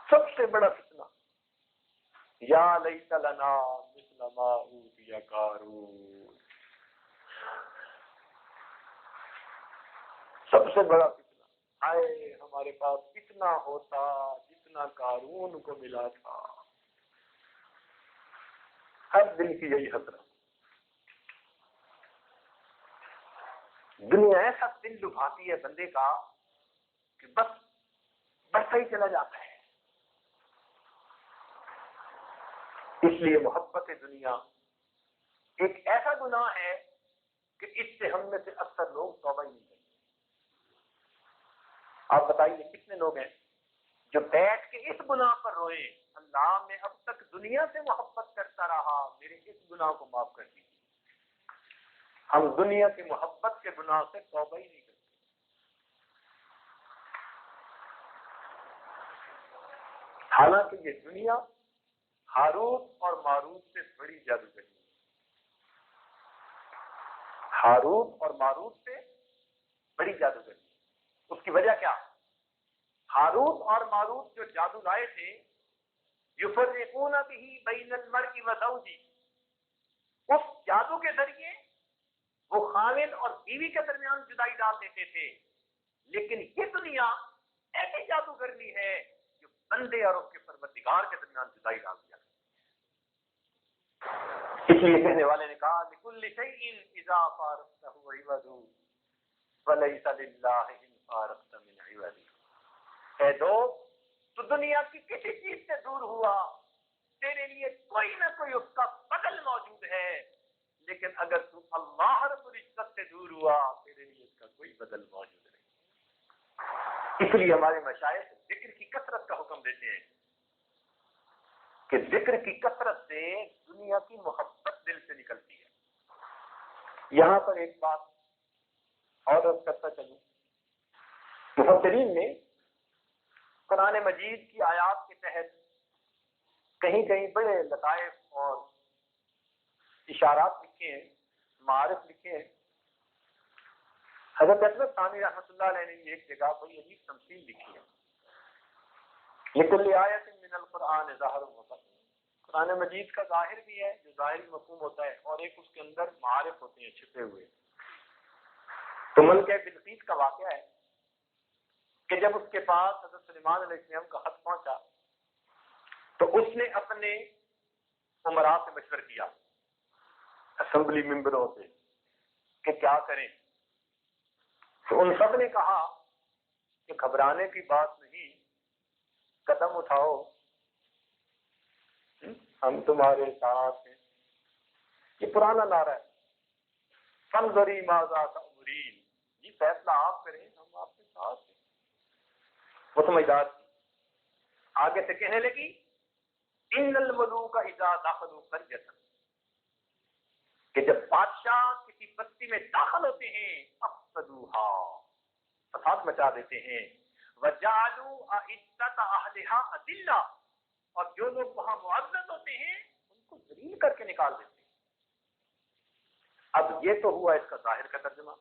سب سے بڑا فتنہ یا لیت لنا مثل ما اوتی قارون، سب سے بڑا فتنہ، آئے ہمارے پاس اتنا ہوتا جتنا قارون کو ملا تھا۔ ہر دل کی یہی حسرت، دنیا ایسا دل لبھاتی ہے بندے کا کہ بس بڑھتا ہی چلا جاتا ہے۔ اس لیے محبت دنیا ایک ایسا گناہ ہے کہ اس سے ہم میں سے اکثر لوگ توبہ ہی نہیں کرتے۔ آپ بتائیے کتنے لوگ ہیں جو بیٹھ کے اس گناہ پر روئے، اللہ میں اب تک دنیا سے محبت کرتا رہا، میرے اس گناہ کو معاف کر دیجیے۔ ہم دنیا کی محبت کے گناہ سے توبہ ہی نہیں کرتے۔ حالانکہ یہ دنیا ہاروت اور ماروت سے بڑی جادوگری ہے. ہاروت اور ماروت سے بڑی جادوگری. اس کی وجہ کیا؟ ہاروت اور ماروت جو جادو لائے تھے، یفرقون بہ بین المرء وزوجہ، اس جادو کے ذریعے وہ خاوند اور بیوی کے درمیان جدائی ڈال دیتے تھے. لیکن یہ دنیا ایسی جادوگرنی ہے جو بندے اور اس کے پروردگار کے درمیان جدائی ڈال دیا. اس لیے کہنے والے نے کہا لکل شیء اذا فارقته عوض وليس لله ان فارقت من عوض. اے دوست، تو دنیا کی کسی چیز سے دور ہوا، تیرے لیے کوئی نہ کوئی اس کا بدل موجود ہے، لیکن اگر تو اللہ رب العزت سے دور ہوا، تیرے لیے اس کا کوئی بدل موجود نہیں. اس لیے ہمارے مشائخ ذکر کی کثرت کا حکم دیتے ہیں کہ ذکر کی کثرت سے دنیا کی محبت دل سے نکلتی ہے. یہاں پر ایک بات اور عرض کرتا چلوں، مفسرین نے قرآن مجید کی آیات کے تحت کہیں کہیں بڑے لطائف اور اشارات لکھے ہیں، معارف لکھے ہیں. حضرت اکبر ثانی رحمۃ اللہ علیہ نے ایک جگہ بڑی عجیب تمثیل لکھی ہے. لکل آیت من القرآن ظاہر و مبین. قرآن مجید کا ظاہر بھی ہے جو ظاہری مفہوم ہوتا ہے، اور ایک اس کے اندر معارف ہوتے ہیں چھپے ہوئے. تو ملکہ بلقیس کا واقعہ ہے کہ جب اس کے پاس حضرت سلیمان علیہ السلام کا خط پہنچا تو اس نے اپنے امراء سے مشورہ کیا، اسمبلی ممبروں سے، کہ کیا کریں. تو ان سب نے کہا کہ گھبرانے کی بات نہیں، قدم اٹھاؤ، ہم تمہارے ساتھ ہیں. یہ پرانا نعرہ ہے، فانظری ماذا تأمرین، جی فیصلہ آپ کریں، ہم آپ کے ساتھ ہیں. وہ سمجھدار تھی. آگے سے کہنے لگی ان الملوک اذا دخلوا قرية، کہ جب بادشاہ کسی بستی میں داخل ہوتے ہیں افسدوها، فساد مچا دیتے ہیں، وجعلوا اعزت اهلها اذلہ، اور جو لوگ وہاں معزز ہوتے ہیں ان کو ذلیل کر کے نکال دیتے ہیں. اب یہ تو ہوا اس کا ظاہر کا ترجمہ.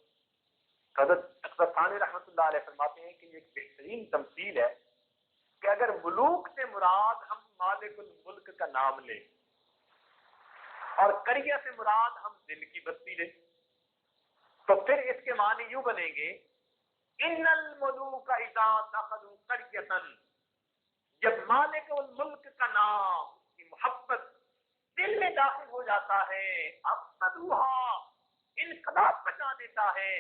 حضرت اکبر ثانی رحمۃ اللہ علیہ فرماتے ہیں کہ یہ ایک بہترین تمثیل ہے کہ اگر ملوک سے مراد ہم مالک الملک کا نام لیں اور قریہ سے مراد ہم دل کی بستی لیں تو پھر اس کے معنی یوں بنیں گے ان الملوک اذا دخلوا قریۃ، جب مالک الملک کا نام، اس کی محبت دل میں داخل ہو جاتا ہے، افسدوها، انقلاب مچا دیتا ہے،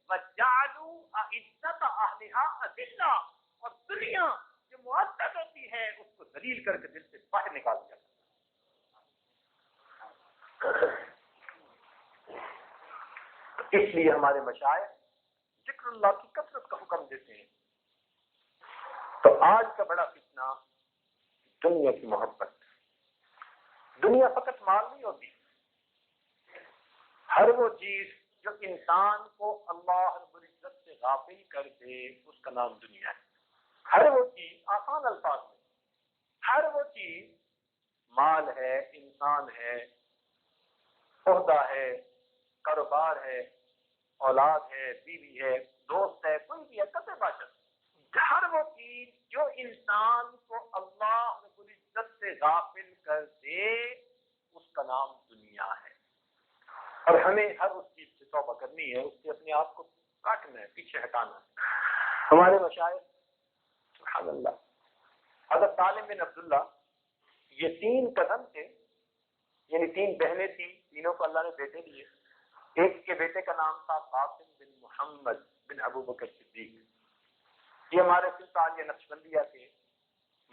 وجعلوا اعزت اهلها اذلہ، اور دنیا جو معزز ہوتی ہے اس کو ذلیل کر کے دل سے باہر نکال دیا. اس لیے ہمارے مشائخ ذکر اللہ کی کثرت کا حکم دیتے ہیں. تو آج کا بڑا فتنہ دنیا کی محبت. دنیا فقط مال نہیں ہوتی، ہر وہ چیز جو انسان کو اللہ رب العزت سے غافل کر دے اس کا نام دنیا ہے. ہر وہ چیز، آسان الفاظ میں، ہر وہ چیز، مال ہے، انسان ہے، عہدہ ہے، کاروبار ہے، اولاد ہے، بیوی ہے، دوست ہے، کوئی بھی ہے، کسے باشد، ہر وہ چیز جو انسان کو اللہ رب العزت سے غافل کر دے اس کا نام دنیا ہے. اور ہمیں ہر اس چیز سے توبہ کرنی ہے، اس سے اپنے آپ کو کاٹنا ہے، پیچھے ہٹانا ہے. ہمارے مشائخ سبحان اللہ، حضرت سالم بن عبداللہ، یہ 3 کزن تھے، یعنی 3 بہنیں تھیں، تینوں کو اللہ نے بیٹے دیے. ایک کے بیٹے کا نام تھا قاسم بن محمد بن ابو بکر صدیق. یہ ہمارے سلطان نقشبندیہ کے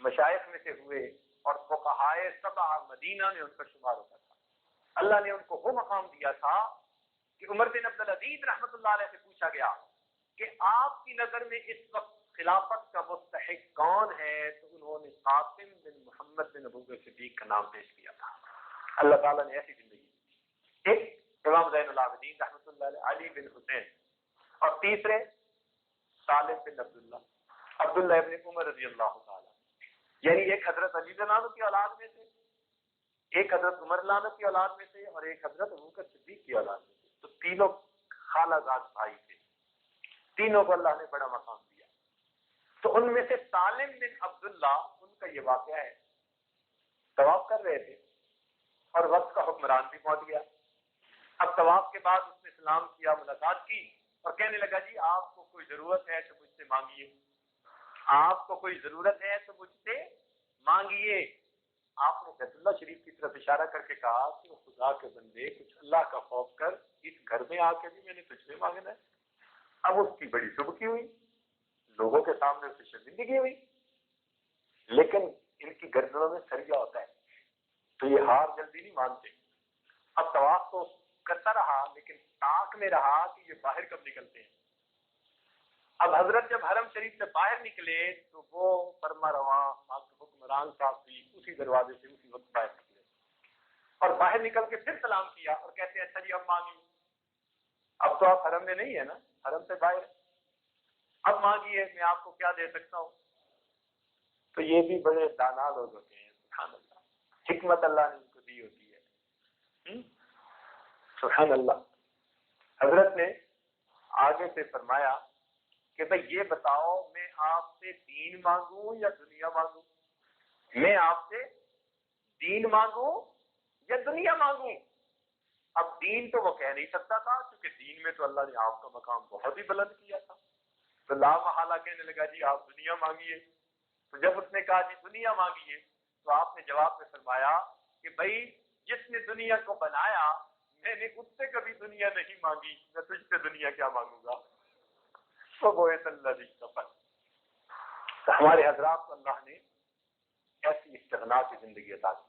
مشائخ میں سے ہوئے اور فقہائے 7 مدینہ میں ان کا شمار ہوتا تھا. اللہ نے ان کو وہ مقام دیا تھا کہ عمر بن عبدالعزیز رحمۃ اللہ علیہ سے پوچھا گیا کہ آپ کی نظر میں اس وقت خلافت کا مستحق کون ہے، تو انہوں نے قاسم بن محمد بن ابو بکر صدیق کا نام پیش کیا تھا. اللہ تعالیٰ نے ایسی زندگی دی. ایک امام زین العابدین رحمۃ اللہ علیہ، علی بن حسین، اور تیسرے سالم بن عبداللہ ابن عمر رضی اللہ تعالیٰ. یعنی ایک حضرت علی رضی اللہ عنہ کی اولاد میں سے، ایک حضرت عمر رضی اللہ عنہ کی اولاد میں سے، اور ایک حضرت ابوبکر صدیق کی اولاد میں سے. تو تینوں خالہ زاد بھائی تھے، تینوں کو اللہ نے بڑا مقام دیا. تو ان میں سے سالم بن عبداللہ، ان کا یہ واقعہ ہے، طواف کر رہے تھے اور وقت کا حکمران بھی پہنچ گیا. اب طواف کے بعد اس نے سلام کیا، ملاقات کی اور کہنے لگا جی آپ کو کوئی ضرورت ہے تو مجھ سے مانگیے، آپ کو کوئی ضرورت ہے تو مجھ سے مانگیے. آپ نے بیت اللہ شریف کی طرف اشارہ کر کے کہا کہ خدا کے بندے کچھ اللہ کا خوف کر، اس گھر میں آ کے بھی میں نے تجھ سے مانگنا ہے. اب اس کی بڑی سبکی ہوئی، لوگوں کے سامنے اسے شرمندگی ہوئی، لیکن ان کی گردنوں میں سریا ہوتا ہے تو یہ ہار جلدی نہیں مانتے. اب طواف تو کرتا رہا لیکن تاک میں رہا کہ یہ باہر کب نکلتے ہیں. اب حضرت جب حرم شریف سے باہر نکلے تو وہ فرما رواں حکمران صاحب بھی اسی دروازے سے اسی وقت باہر نکلے اور باہر نکل کے پھر سلام کیا اور کہتے ہیں اچھا جی اب مانگیے. اب تو آپ حرم میں نہیں ہے نا، حرم سے باہر، اب مانگیے میں آپ کو کیا دے سکتا ہوں. تو یہ بھی بڑے دانا لوگ ہوتے ہیں، سبحان اللہ، حکمت اللہ نے ان کو دی ہوتی ہے. سبحان اللہ. حضرت نے آگے سے فرمایا کہ بھئی یہ بتاؤ میں آپ سے دین مانگوں یا دنیا مانگوں؟ میں آپ سے دین مانگوں یا دنیا مانگوں؟ اب دین تو وہ کہہ نہیں سکتا تھا کیونکہ دین میں تو اللہ نے آپ کا مقام بہت ہی بلند کیا تھا. تو لا محالہ کہنے لگا جی آپ دنیا مانگیے. تو جب اس نے کہا جی دنیا مانگیے تو آپ نے جواب میں فرمایا کہ بھائی جس نے دنیا کو بنایا میں نے اس سے کبھی دنیا نہیں مانگی، میں تجھ سے دنیا کیا مانگوں گا. ہمارے حضرات کو اللہ نے ایسی استغنا کی زندگی عطا کی.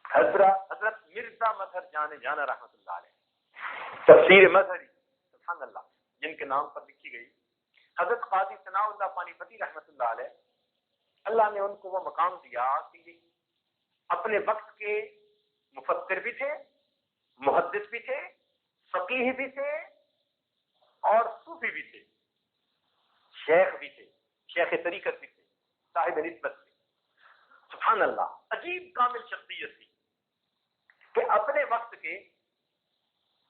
حضرت مرزا مظہر جانا رحمت اللہ علیہ، تفسیر مظہری، سبحان اللہ، جن کے نام پر لکھی گئی. حضرت قاضی ثناء اللہ پانی پتی رحمت اللہ علیہ، اللہ نے ان کو وہ مقام دیا کہ یہ اپنے وقت کے مفسر بھی تھے، محدث بھی تھے، فقیہ بھی تھے اور صوفی بھی تھے، شیخ بھی تھے، شیخ طریقت بھی تھے، صاحب نسبت تھے. سبحان اللہ، عجیب کامل شخصیت تھی کہ اپنے وقت کے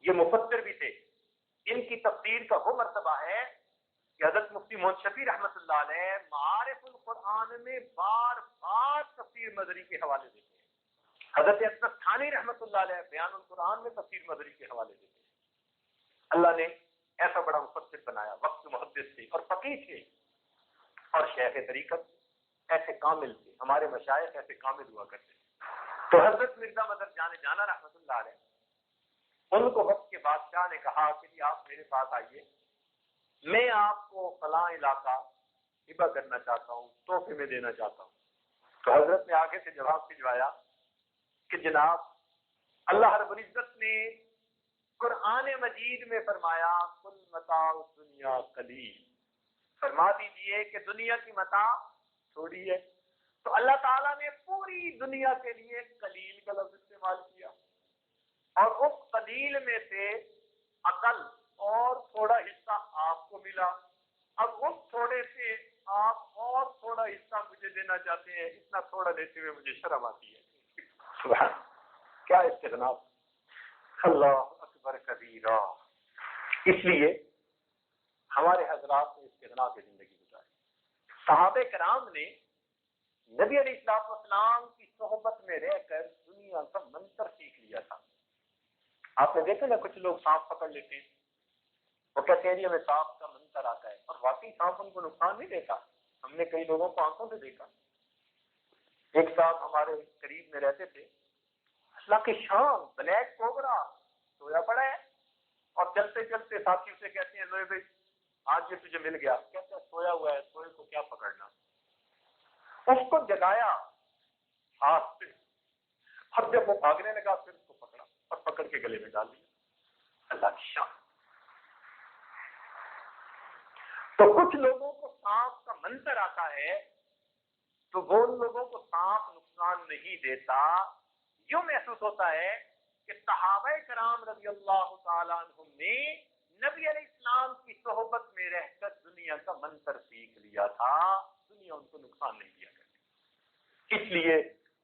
یہ مفسر بھی تھے. ان کی تفسیر کا وہ مرتبہ ہے کہ حضرت مفتی محمد شفیع رحمت اللہ علیہ معارف القرآن میں بار بار تفسیر مظہری کے حوالے دیتے ہیں. حضرت اسد تھانی رحمت اللہ علیہ بیان القرآن میں تفسیر مظہری کے حوالے دیتے ہیں. اللہ نے ایسا بڑا مفسر بنایا، وقت محدث تھے اور فقیہ تھے اور شیخ طریقت ایسے کامل تھے. ہمارے مشائخ ایسے کامل ہوا کرتے تھے. تو حضرت مرزا مظہر جانا رحمت اللہ علیہ، ان کو وقت کے بادشاہ نے کہا کہ جی آپ میرے پاس آئیے، میں آپ کو فلاں علاقہ ہبہ کرنا چاہتا ہوں، تحفے میں دینا چاہتا ہوں. تو حضرت نے آگے سے جواب بھجوایا کہ جناب اللہ رب العزت نے قرآن مجید میں فرمایا کل متاع الدنیا قلیل، فرما دیجئے کہ دنیا کی متاع تھوڑی ہے. تو اللہ تعالیٰ نے پوری دنیا کے لیے قلیل کا لفظ استعمال کیا اور اس قلیل میں سے عقل اور تھوڑا حصہ آپ کو ملا. اب اس تھوڑے سے آپ اور تھوڑا حصہ مجھے دینا چاہتے ہیں، اتنا تھوڑا دیتے ہوئے مجھے شرم آتی ہے. سبحان، کیا استغنا، اللہ اکبر کبیرہ. اس لیے ہمارے حضرات نے استغنا کی زندگی گزاری. صحابہ کرام نے نبی علیہ الصلوۃ والسلام کی صحبت میں رہ کر دنیا کا منتر سیکھ لیا تھا. آپ نے دیکھا نا کچھ لوگ سانپ پکڑ لیتے ہیں، وہ کہتے ہیں جی ہمیں سانپ کا منتر آتا ہے، اور واقعی سانپ ان کو نقصان نہیں دیتا. ہم نے کئی لوگوں کو آنکھوں سے دیکھا. ایک صاحب ہمارے قریب میں رہتے تھے، اللہ کی شان بلیک کوبرا سویا پڑا ہے اور چلتے چلتے ساتھی سے کہتے ہیں لوہے بھائی آج یہ تجھے مل گیا. کہتے ہیں سویا ہوا ہے، سوئے کو کیا پکڑنا. اس کو جگایا ہاتھ سے اور جب وہ بھاگنے لگا پھر اس کو پکڑا اور پکڑ کے گلے میں ڈال دیا. اللہ کی شان. تو کچھ لوگوں کو سانپ کا منتر آتا ہے تو وہ ان لوگوں کو سانپ نقصان نہیں دیتا. یوں محسوس ہوتا ہے کہ صحابہ کرام رضی اللہ تعالیٰ عنہم نے نبی علیہ السلام کی صحبت میں رہ کر دنیا کا منتر سیکھ لیا تھا، دنیا ان کو نقصان نہیں دیا کرتی. اس لیے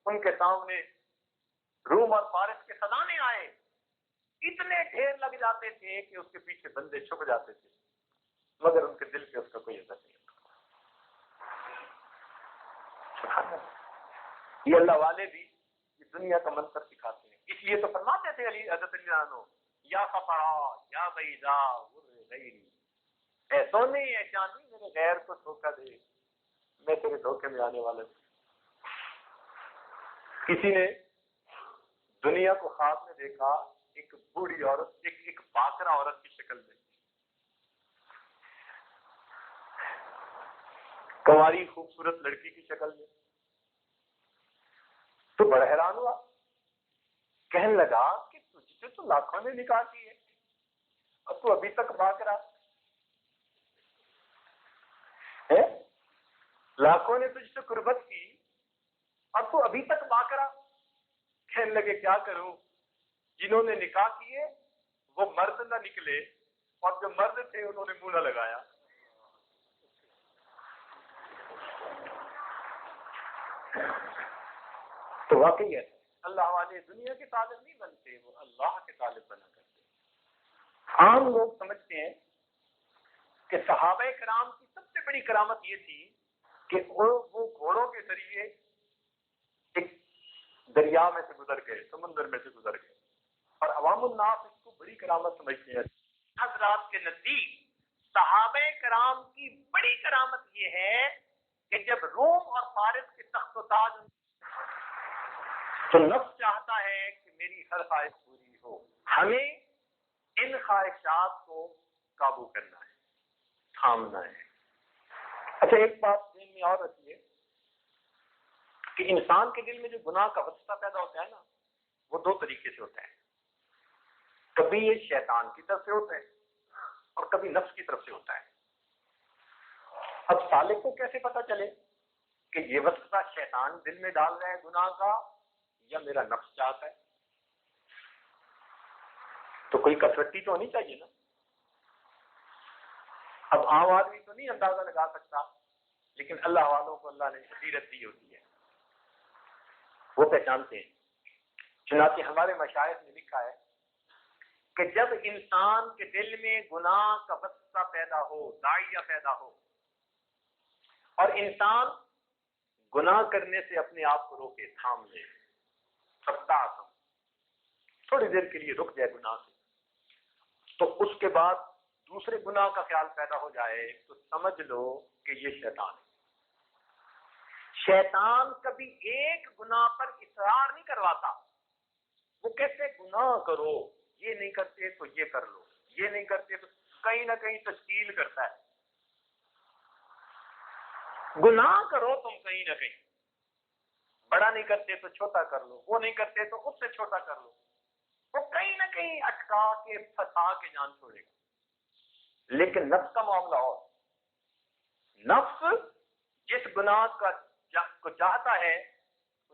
ان کے سامنے روم اور فارس کے خزانے آئے، اتنے ڈھیر لگ جاتے تھے کہ اس کے پیچھے بندے چھپ جاتے تھے، مگر ان کے دل پہ اس کا کوئی اثر نہیں ہوتا. یہ اللہ والے بھی دنیا کا منظر دکھاتے ہیں. اس لیے تو فرماتے تھے علی حضرت علی عنہ، یا فقرا یا بیضا غیری، اے سونے اے چاندی میرے غیر کو دھوکہ دے، میں تیرے دھوکے میں آنے والا ہوں. کسی نے دنیا کو خواب میں دیکھا ایک بوڑھی عورت، ایک باکرا عورت کی شکل میں، کنواری خوبصورت لڑکی کی شکل میں، تو بڑا حیران ہوا. کہنے لگا کہ تجھ سے تو لاکھوں نے نکاح کی ہے اور تو ابھی تک باکرا ہے، لاکھوں نے تجھ سے قربت کی اور تو ابھی تک باکرا. کہنے لگے کیا کروں، جنہوں نے نکاح کیے وہ مرد نہ نکلے اور جو مرد تھے انہوں نے منہ نہ لگایا. تو واقعی ہے اللہ والے دنیا کے طالب نہیں بنتے، وہ اللہ کے طالب بنا کرتے. عام لوگ سمجھتے ہیں کہ صحابہ کرام کی سب سے بڑی کرامت یہ تھی کہ وہ گھوڑوں کے ذریعے ایک دریا میں سے گزر گئے، سمندر میں سے گزر گئے، اور عوام الناس اس کو بڑی کرامت سمجھتے ہیں. حضرات کے نزدیک صحابہ کرام کی بڑی کرامت یہ ہے کہ جب روم اور فارس کے تخت و تاج تو نفس چاہتا ہے کہ میری ہر خواہش پوری ہو. ہمیں ان خواہشات کو قابو کرنا ہے، تھامنا ہے. اچھا ایک بات ذہن میں اور رکھیے کہ انسان کے دل میں جو گناہ کا وسوسہ پیدا ہوتا ہے نا، وہ دو طریقے سے ہوتا ہے. کبھی یہ شیطان کی طرف سے ہوتا ہے اور کبھی نفس کی طرف سے ہوتا ہے. اب سالک کو کیسے پتا چلے کہ یہ وسوسہ شیطان دل میں ڈال رہا ہے گناہ کا یا میرا نفس چاہتا ہے؟ تو کوئی کسوٹی تو ہونی چاہیے نا. اب عام آدمی تو نہیں اندازہ لگا سکتا، لیکن اللہ والوں کو اللہ نے بصیرت دی ہوتی ہے، وہ پہچانتے ہیں. چنانچہ ہمارے مشائخ نے لکھا ہے کہ جب انسان کے دل میں گناہ کا وسوسہ پیدا ہو، داعیہ پیدا ہو، اور انسان گناہ کرنے سے اپنے آپ کو روکے، تھام لے، تھوڑی دیر کے لیے رک جائے گناہ سے، تو اس کے بعد دوسرے گناہ کا خیال پیدا ہو جائے تو سمجھ لو کہ یہ شیطان ہے. شیطان کبھی ایک گناہ پر اصرار نہیں کرواتا. وہ کہتے گناہ کرو، یہ نہیں کرتے تو یہ کر لو، یہ نہیں کرتے تو کہیں نہ کہیں تشکیل کرتا ہے. گناہ کرو تم کہیں نہ کہیں، بڑا نہیں کرتے تو چھوٹا کر لو، وہ نہیں کرتے تو اس سے چھوٹا کر لو، وہ کہیں نہ کہیں اٹکا کے پھنسا کے جان چھوڑے گا. لیکن نفس کا معاملہ اور، نفس جس گناہ کو چاہتا ہے،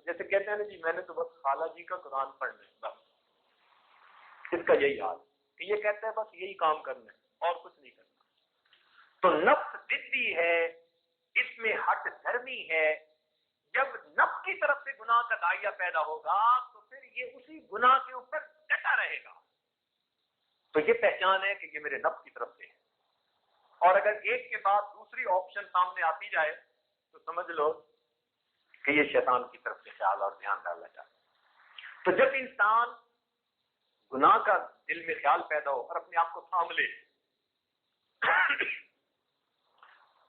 جیسے کہتے ہیں نا جی میں نے تو بس خالہ جی کا قرآن پڑھنا ہے، بس اس کا یہی حال کہ یہ کہتا ہے بس یہی کام کرنا ہے اور کچھ نہیں کرنا. تو نفس ضدی ہے، اس میں ہٹ دھرمی ہے. جب نفس کی طرف سے گناہ کا داعیہ پیدا ہوگا تو پھر یہ اسی گناہ کے اوپر ڈٹا رہے گا. تو یہ پہچان ہے کہ یہ میرے نفس کی طرف سے ہے. اور اگر ایک کے بعد دوسری آپشن سامنے آتی جائے تو سمجھ لو کہ یہ شیطان کی طرف سے خیال اور دھیان ڈالا جائے. تو جب انسان گناہ کا دل میں خیال پیدا ہو اور اپنے آپ کو تھام لے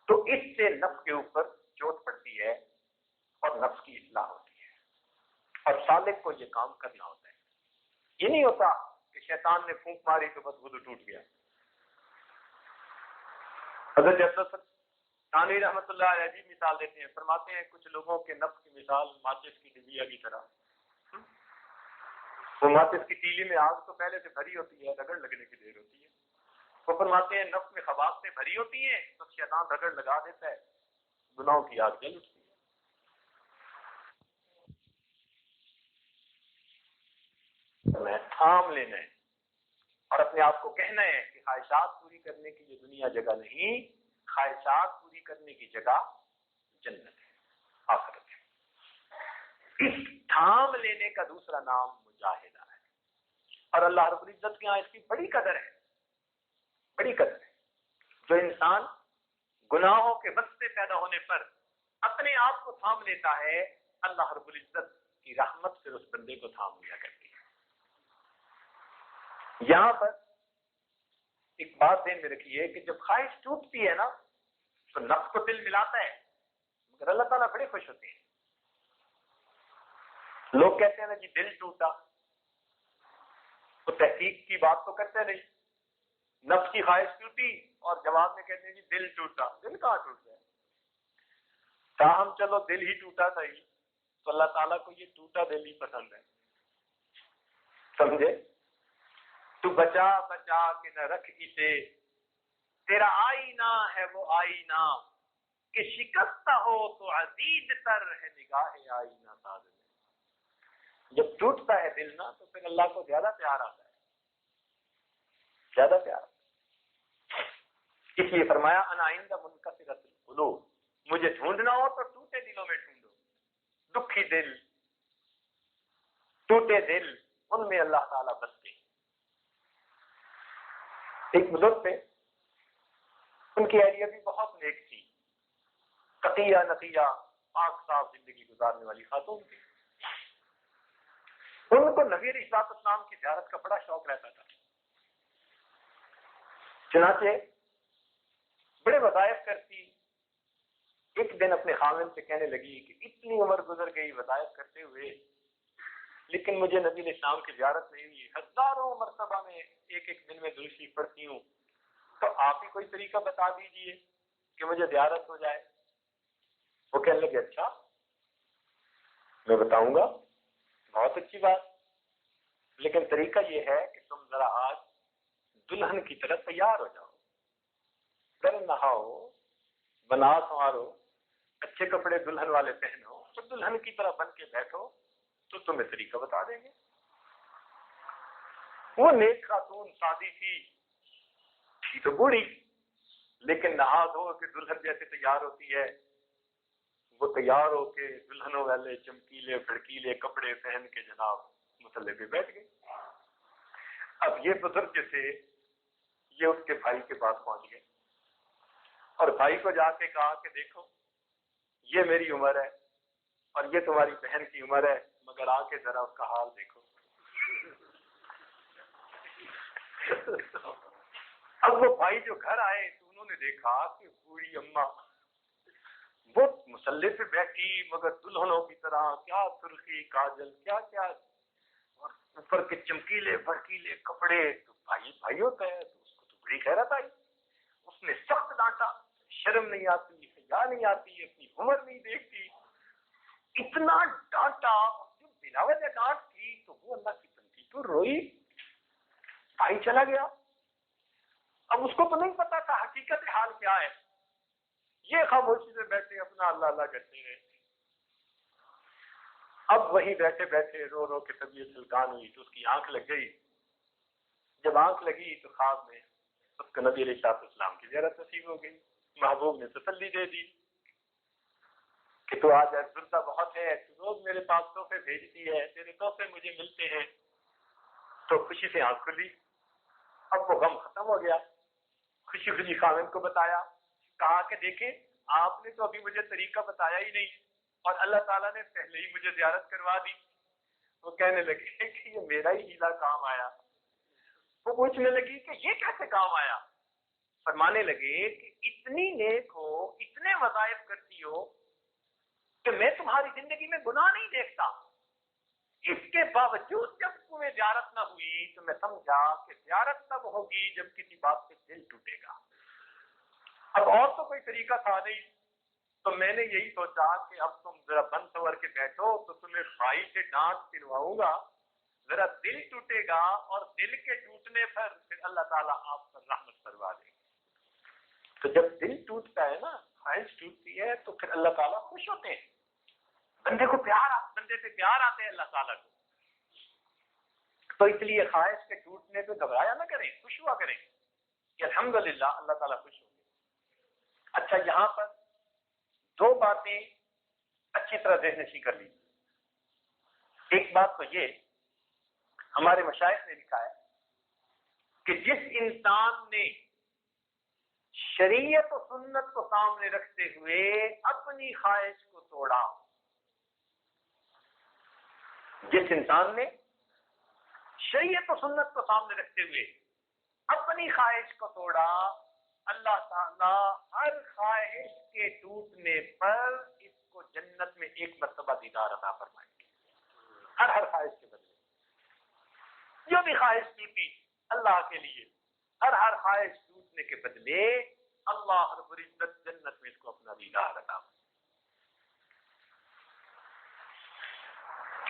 تو اس سے نفس کے اوپر چوٹ پڑتی ہے اور نفس کی اصلاح ہوتی ہے. اور سالک کو یہ کام کرنا ہوتا ہے. یہ نہیں ہوتا کہ شیطان نے پھونک ماری تو بس وضو ٹوٹ گیا. حضرت عبداللہ ثانوی رحمۃ اللہ علیہ جی مثال دیتے ہیں، فرماتے ہیں کچھ لوگوں کے نفس کی مثال ماچس کی ڈبیا کی طرح. وہ ماچس کی تیلی میں آگ تو پہلے سے بھری ہوتی ہے، رگڑ لگنے کی دیر ہوتی ہے. وہ فرماتے ہیں نفس میں خباث سے بھری ہوتی ہے تو شیطان رگڑ لگا دیتا ہے، گناہوں کی آگ جل اٹھتی ہے. میں تھام لینا ہے اور اپنے آپ کو کہنا ہے کہ خواہشات پوری کرنے کی یہ دنیا جگہ نہیں، خواہشات پوری کرنے کی جگہ جنت ہے، آخرت ہے۔ اس تھام لینے کا دوسرا نام مجاہدہ ہے، اور اللہ رب العزت کے یہاں اس کی بڑی قدر ہے، بڑی قدر ہے۔ جو انسان گناہوں کے بس سے پیدا ہونے پر اپنے آپ کو تھام لیتا ہے، اللہ رب العزت کی رحمت پھر اس بندے کو تھام لیا کرتی ہے۔ یہاں پر ایک بات ذہن میں رکھیے کہ جب خواہش ٹوٹتی ہے نا تو نفس کو دل ملاتا ہے، مگر اللہ تعالیٰ بڑے خوش ہوتے ہیں۔ لوگ کہتے ہیں نا جی دل ٹوٹا، تو تحقیق کی بات تو کرتے نہیں، نفس کی خواہش ٹوٹی اور جواب میں کہتے ہیں جی دل ٹوٹا۔ دل کہاں ٹوٹ گیا؟ تاہم چلو دل ہی ٹوٹا صحیح، تو اللہ تعالیٰ کو یہ ٹوٹا دل ہی پسند ہے، سمجھے؟ تو بچا بچا کے نہ رکھ اسے، تیرا آئینہ ہے وہ آئینہ کہ شکستہ ہو تو عزیز تر ہے نگاہ آئینہ ساز میں۔ جب ٹوٹتا ہے دل نا تو پھر اللہ کو زیادہ پیار آتا ہے، زیادہ پیار۔ اس لیے فرمایا انا عند منکسرۃ القلوب، مجھے ڈھونڈنا ہو تو ٹوٹے دلوں میں ڈھونڈو، دکھی دل، ٹوٹے دل، ان میں اللہ تعالیٰ بستے۔ ایک بزرگ تھے، ان کی ایریا بھی بہت نیک تھی، تقیہ نقیہ پاک صاف زندگی گزارنے والی خاتون تھی۔ ان کو نبی علیہ الصلوۃ والسلام کی زیارت کا بڑا شوق رہتا تھا، چنانچہ بڑے وظائف کرتی، ایک دن اپنے خاوند سے کہنے لگی کہ اتنی عمر گزر گئی وظائف کرتے ہوئے، لیکن مجھے نبی علیہ السلام کی زیارت نہیں ہوئی، ہزاروں مرتبہ میں ایک ایک دن میں درود شریف پڑھتی ہوں، تو آپ ہی کوئی طریقہ بتا دیجئے کہ مجھے زیارت ہو جائے۔ وہ کہنے لگے اچھا میں بتاؤں گا، بہت اچھی بات، لیکن طریقہ یہ ہے کہ تم ذرا آج دلہن کی طرح تیار ہو جاؤ، گر نہاؤ، بنا سنوارو، اچھے کپڑے دلہن والے پہنو، تو دلہن کی طرح بن کے بیٹھو تو تمہیں طریقہ بتا دیں گے۔ وہ نیک خاتون شادی تھی تو بوڑھی، لیکن نہا دھو کے دلہن جیسے تیار ہوتی ہے، وہ تیار ہو کے دلہنوں والے چمکیلے بھڑکیلے کپڑے پہن کے جناب مصلی پہ بیٹھ گئے۔ اب یہ بزرگ جیسے یہ اس کے بھائی کے پاس پہنچ گئے اور بھائی کو جا کے کہا کہ دیکھو یہ میری عمر ہے اور یہ تمہاری بہن کی عمر ہے، مگر آ کے ذرا اس کا حال دیکھو۔ اب وہ بھائی جو گھر آئے تو انہوں نے دیکھا کہ بوڑھی اماں وہ مصلی پہ بیٹھی، مگر دلہنوں کی طرح، کیا سرخی کاجل، کیا کیا، اور اوپر کے چمکیلے بھڑکیلے کپڑے۔ تو بھائی ہوتا ہے تو اس کو تو بڑی حیرت آئی، اس نے سخت ڈانٹا، شرم نہیں آتی، حیا نہیں آتی، اپنی عمر نہیں دیکھتی، اتنا ڈانٹا۔ جو بنا وجہ ڈانٹ تھی تو وہ اللہ کی بندی تو روئی، بھائی چلا گیا۔ اب اس کو تو نہیں پتا تھا حقیقت حال کیا ہے، یہ خاموشی سے بیٹھے اپنا اللہ اللہ کرتے رہے۔ اب وہیں بیٹھے بیٹھے رو رو کے طبیعت سلطان ہوئی تو اس کی آنکھ لگ گئی۔ جب آنکھ لگی تو خواب میں اس کو نبی علیہ السلام کی زیارت نصیب ہو گئی۔ محبوب نے تسلی دے دی کہ تو آج افسردہ بہت ہے، تو روز میرے پاس تحفے بھیجتی ہے، تیرے تحفے مجھے ملتے ہیں۔ تو خوشی سے آنکھ کھلی، اب وہ غم ختم ہو گیا، خوشی خوشی خاوند کو بتایا، کہا کہ دیکھیں آپ نے تو ابھی مجھے طریقہ بتایا ہی نہیں اور اللہ تعالیٰ نے پہلے ہی مجھے زیارت کروا دی۔ وہ کہنے لگے کہ یہ میرا ہی ہیلا کام آیا۔ وہ پوچھنے لگی کہ یہ کیسے کام آیا؟ فرمانے لگے کہ اتنی نیک ہو، اتنے وظائف کرتی ہو کہ میں تمہاری زندگی میں گناہ نہیں دیکھتا، اس کے باوجود جب تمہیں زیارت نہ ہوئی تو میں سمجھا کہ زیارت تب ہوگی جب کسی بات سے دل ٹوٹے گا۔ اب اور تو کوئی طریقہ تھا نہیں، تو میں نے یہی سوچا کہ اب تم ذرا بند سور کے بیٹھو تو تمہیں بھائی سے ڈانٹ پھرواؤں گا، ذرا دل ٹوٹے گا اور دل کے ٹوٹنے پر پھر اللہ تعالیٰ آپ پر رحمت فرما دے گا۔ تو جب دل ٹوٹتا ہے نا، خواہش ٹوٹتی ہے تو پھر اللہ تعالیٰ خوش ہوتے ہیں، بندے کو بندے سے پیار آتے ہیں اللہ تعالیٰ کو۔ تو اس لیے خواہش کے ٹوٹنے پہ گھبرایا نہ کریں، خوش ہوا کریں کہ الحمدللہ اللہ تعالیٰ خوش ہو گئے۔ اچھا یہاں پر دو باتیں اچھی طرح ذہن نشین کر لی. ایک بات تو یہ، ہمارے مشائخ نے لکھا ہے کہ جس انسان نے شریعت و سنت کو سامنے رکھتے ہوئے اپنی خواہش کو توڑا، جس انسان نے شریعت و سنت کو سامنے رکھتے ہوئے اپنی خواہش کو توڑا، اللہ تعالیٰ ہر خواہش کے ٹوٹنے پر اس کو جنت میں ایک مرتبہ دیدار عطا فرمائیں گے. ہر خواہش کے بدلے جو بھی خواہش ٹوٹی اللہ کے لیے، ہر خواہش ٹوٹنے کے بدلے اللہ رب العزت جنت میں اس کو اپنا دیدار عطا فرمائے.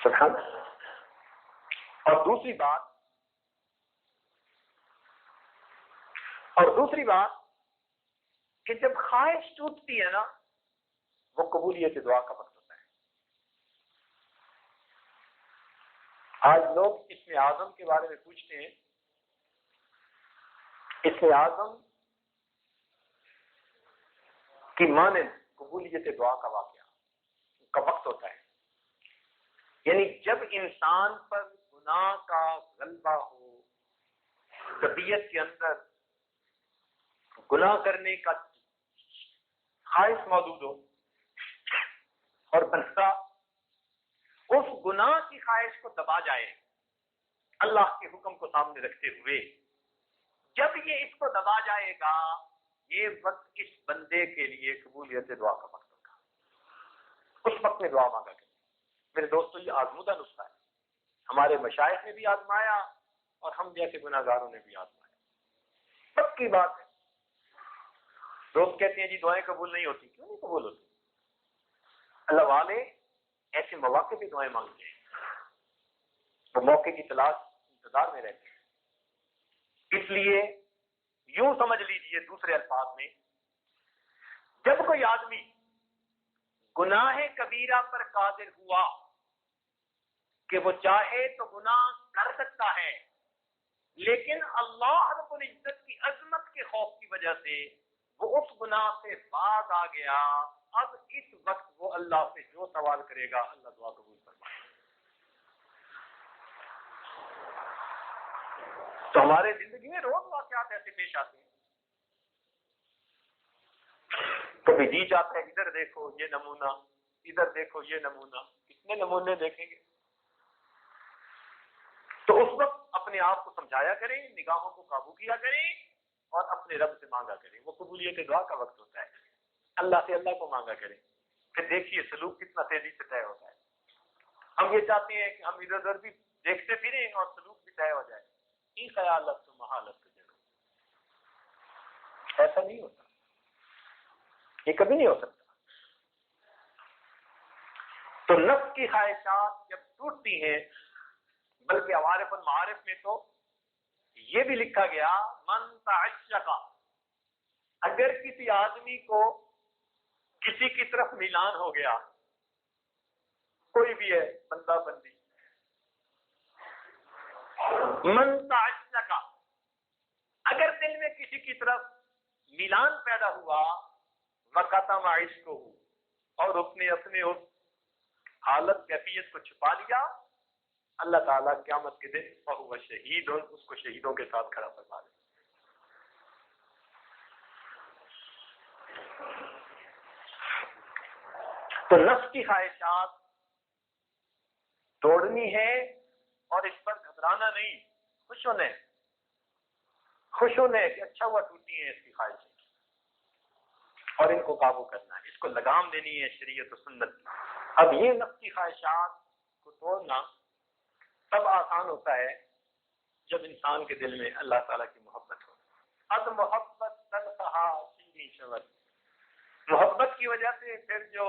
سبحان اللہ. اور دوسری بات کہ جب خواہش ٹوٹتی ہے نا، وہ قبولیت دعا کا وقت ہوتا ہے. آج لوگ اسم اعظم کے بارے میں پوچھتے ہیں. اسم اعظم کی مانند قبولیت دعا کا واقعہ کا وقت ہوتا ہے. یعنی جب انسان پر گناہ کا غلبہ ہو، طبیعت کے اندر گناہ کرنے کا خواہش موجود ہو، اور بندہ اس گناہ کی خواہش کو دبا جائے اللہ کے حکم کو سامنے رکھتے ہوئے، جب یہ اس کو دبا جائے گا، یہ وقت اس بندے کے لیے قبولیت دعا کا وقت ہوگا. اس وقت میں دعا مانگا کریں. میرے دوستو، یہ آزمودہ نسخہ ہے. ہمارے مشائخ نے بھی آزمایا اور ہم جیسے گناہگاروں نے بھی آزمایا. پکی بات ہے. دوست کہتے ہیں جی دعائیں قبول نہیں ہوتی. کیوں نہیں قبول ہوتی؟ اللہ والے ایسے مواقع پہ دعائیں مانگتے ہیں، وہ موقع کی تلاش انتظار میں رہتے ہیں. اس لیے یوں سمجھ لیجئے دوسرے الفاظ میں، جب کوئی آدمی گناہ کبیرہ پر قادر ہوا کہ وہ چاہے تو گناہ کر سکتا ہے، لیکن اللہ رب العزت کی عظمت کے خوف کی وجہ سے وہ اس گناہ سے باز آ گیا، اب اس وقت وہ اللہ سے جو سوال کرے گا اللہ دعا قبول فرمائے. تو ہمارے زندگی میں روز واقعات ایسے پیش آتے ہیں. کبھی جی چاہتا ہے ادھر دیکھو یہ نمونہ، ادھر دیکھو یہ نمونہ. کتنے نمونے دیکھیں گے؟ تو اس وقت اپنے آپ کو سمجھایا کریں، نگاہوں کو قابو کیا کریں اور اپنے رب سے مانگا کریں. وہ قبولیت دعا کا وقت ہوتا ہے. اللہ سے اللہ کو مانگا کریں. پھر دیکھیے سلوک کتنا تیزی سے طے ہوتا ہے. ہم یہ چاہتے ہیں کہ ہم ادھر ادھر بھی دیکھتے پھریں اور سلوک بھی طے ہو جائے. یہ خیالت تو محالت جنو، ایسا نہیں ہوتا. یہ کبھی نہیں ہو سکتا. تو نفس کی خواہشات جب ٹوٹتی ہیں، بلکہ عوارف المعارف میں تو یہ بھی لکھا گیا من تعشق، اگر کسی آدمی کو کسی کی طرف میلان ہو گیا، کوئی بھی ہے بندہ بندی، من تعشق، اگر دل میں کسی کی طرف میلان پیدا ہوا، وقتم عشقہ، اور اس نے اپنے اس حالت کیفیت کو چھپا لیا، اللہ تعالیٰ قیامت کے دن فہو شہید، اور اس کو شہیدوں کے ساتھ کھڑا فرما دے. تو نفس کی خواہشات توڑنی ہے اور اس پر گھبرانا نہیں، خوش ہونے کہ اچھا ہوا ٹوٹی ہیں اس کی خواہشیں، اور ان کو قابو کرنا ہے، اس کو لگام دینی ہے شریعت و سنت. اب یہ نفس کی خواہشات کو توڑنا تب آسان ہوتا ہے جب انسان کے دل میں اللہ تعالیٰ کی محبت ہو. اب محبت تلخہا شیریں شود، محبت کی وجہ سے پھر جو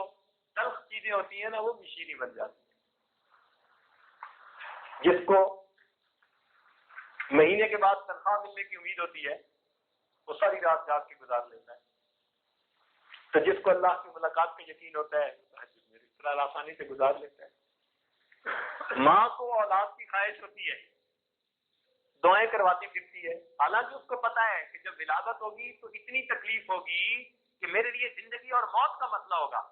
تلخ چیزیں ہوتی ہیں نا وہ بھی شیریں بن جاتی ہیں. جس کو مہینے کے بعد تنخواہ ملنے کی امید ہوتی ہے وہ ساری رات جاگ کے گزار لیتا ہے. تو جس کو اللہ کی ملاقات کا یقین ہوتا ہے اس طرح آسانی سے گزار لیتا ہے. ماں کو اولاد کی خواہش ہوتی ہے، دعائیں کرواتی پھرتی ہے، حالانکہ اس کو پتا ہے کہ جب ولادت ہوگی تو اتنی تکلیف ہوگی کہ میرے لیے زندگی اور موت کا مسئلہ ہوگا،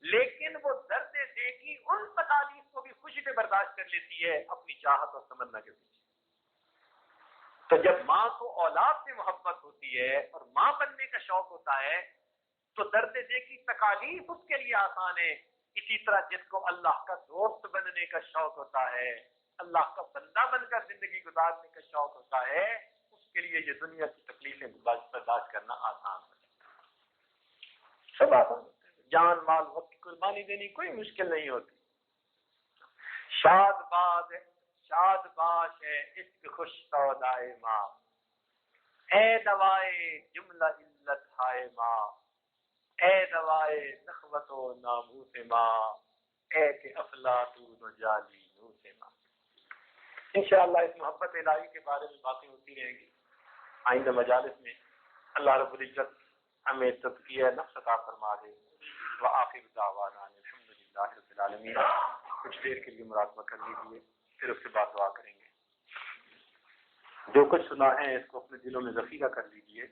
لیکن وہ درد دے کی ان تکالیف کو بھی خوشی سے برداشت کر لیتی ہے اپنی چاہت اور تمنا کے پیچھے۔ تو جب ماں کو اولاد سے محبت ہوتی ہے اور ماں بننے کا شوق ہوتا ہے تو درد دے کی تکالیف اس کے لیے آسان ہے۔ اسی طرح جس کو اللہ کا دوست بننے کا شوق ہوتا ہے، اللہ کا بندہ بن کر زندگی گزارنے کا شوق ہوتا ہے، اس کے لیے یہ دنیا کی تکلیفیں برداشت کرنا آسان ہے، سب آسان ہوتا ہے۔ جان مال وقت کی قربانی دینی کوئی مشکل نہیں ہوتی۔ شاد باش ہے عشق خوش سودائے ماں، اے دوائے جملہ علت ہائے ماں، اے دوائے نخوت و ناموس ماں، اے کہ افلاطون و جالی نوس ماں۔ انشاءاللہ اس محبت الہی کے بارے میں باتیں ہوتی رہیں گی آئندہ مجالس میں۔ اللہ رب العزت ہمیں تزکیہ نفس عطا فرما دے۔ وآخر دعوانا الحمدللہ رب العالمین۔ کچھ دیر کے لیے مراقبہ کر لیجیے، پھر اس کے بعد دعا کریں گے۔ جو کچھ سنا ہے اس کو اپنے دلوں میں ذخیرہ کر لیجیے۔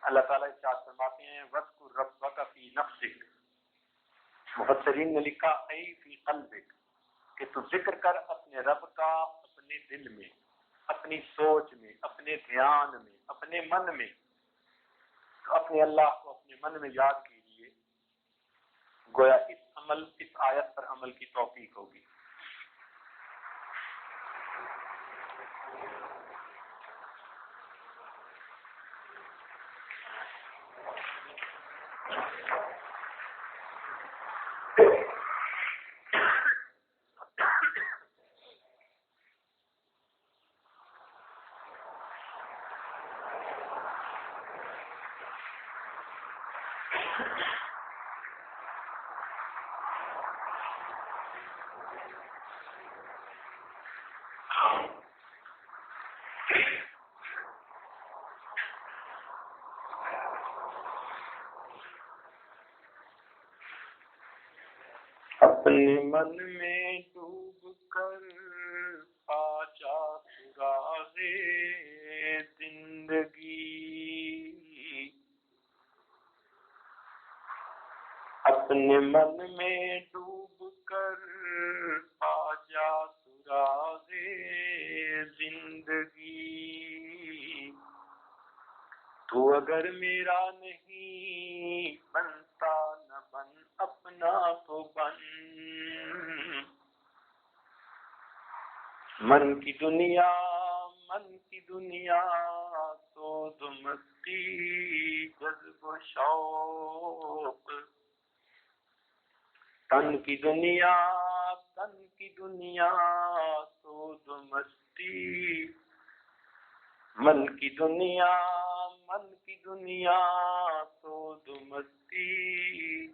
اللہ تعالیٰ ارشاد فرماتے ہیں وَاذْكُرْ رَبَّكَ فِي نَفْسِكَ، مفسرین نے لکھا اے فی قلبک، کہ تو ذکر کر اپنے رب کا اپنے دل میں، اپنی سوچ میں، اپنے دھیان میں، اپنے من میں۔ اپنے اللہ کو اپنے من میں یاد کیجیے، گویا اس آیت پر عمل کی توفیق ہوگی۔ اپنے من میں ڈوب کر پا جا سراغ زندگی، اپنے من میں ڈوب کر پا جا سراغ زندگی، تو اگر میرا نہیں بنتا نہ بن، اپنا تو بن۔ من کی دنیا تو مستی جذب و شوق، تن کی دنیا تو مستی، من کی دنیا تو مستی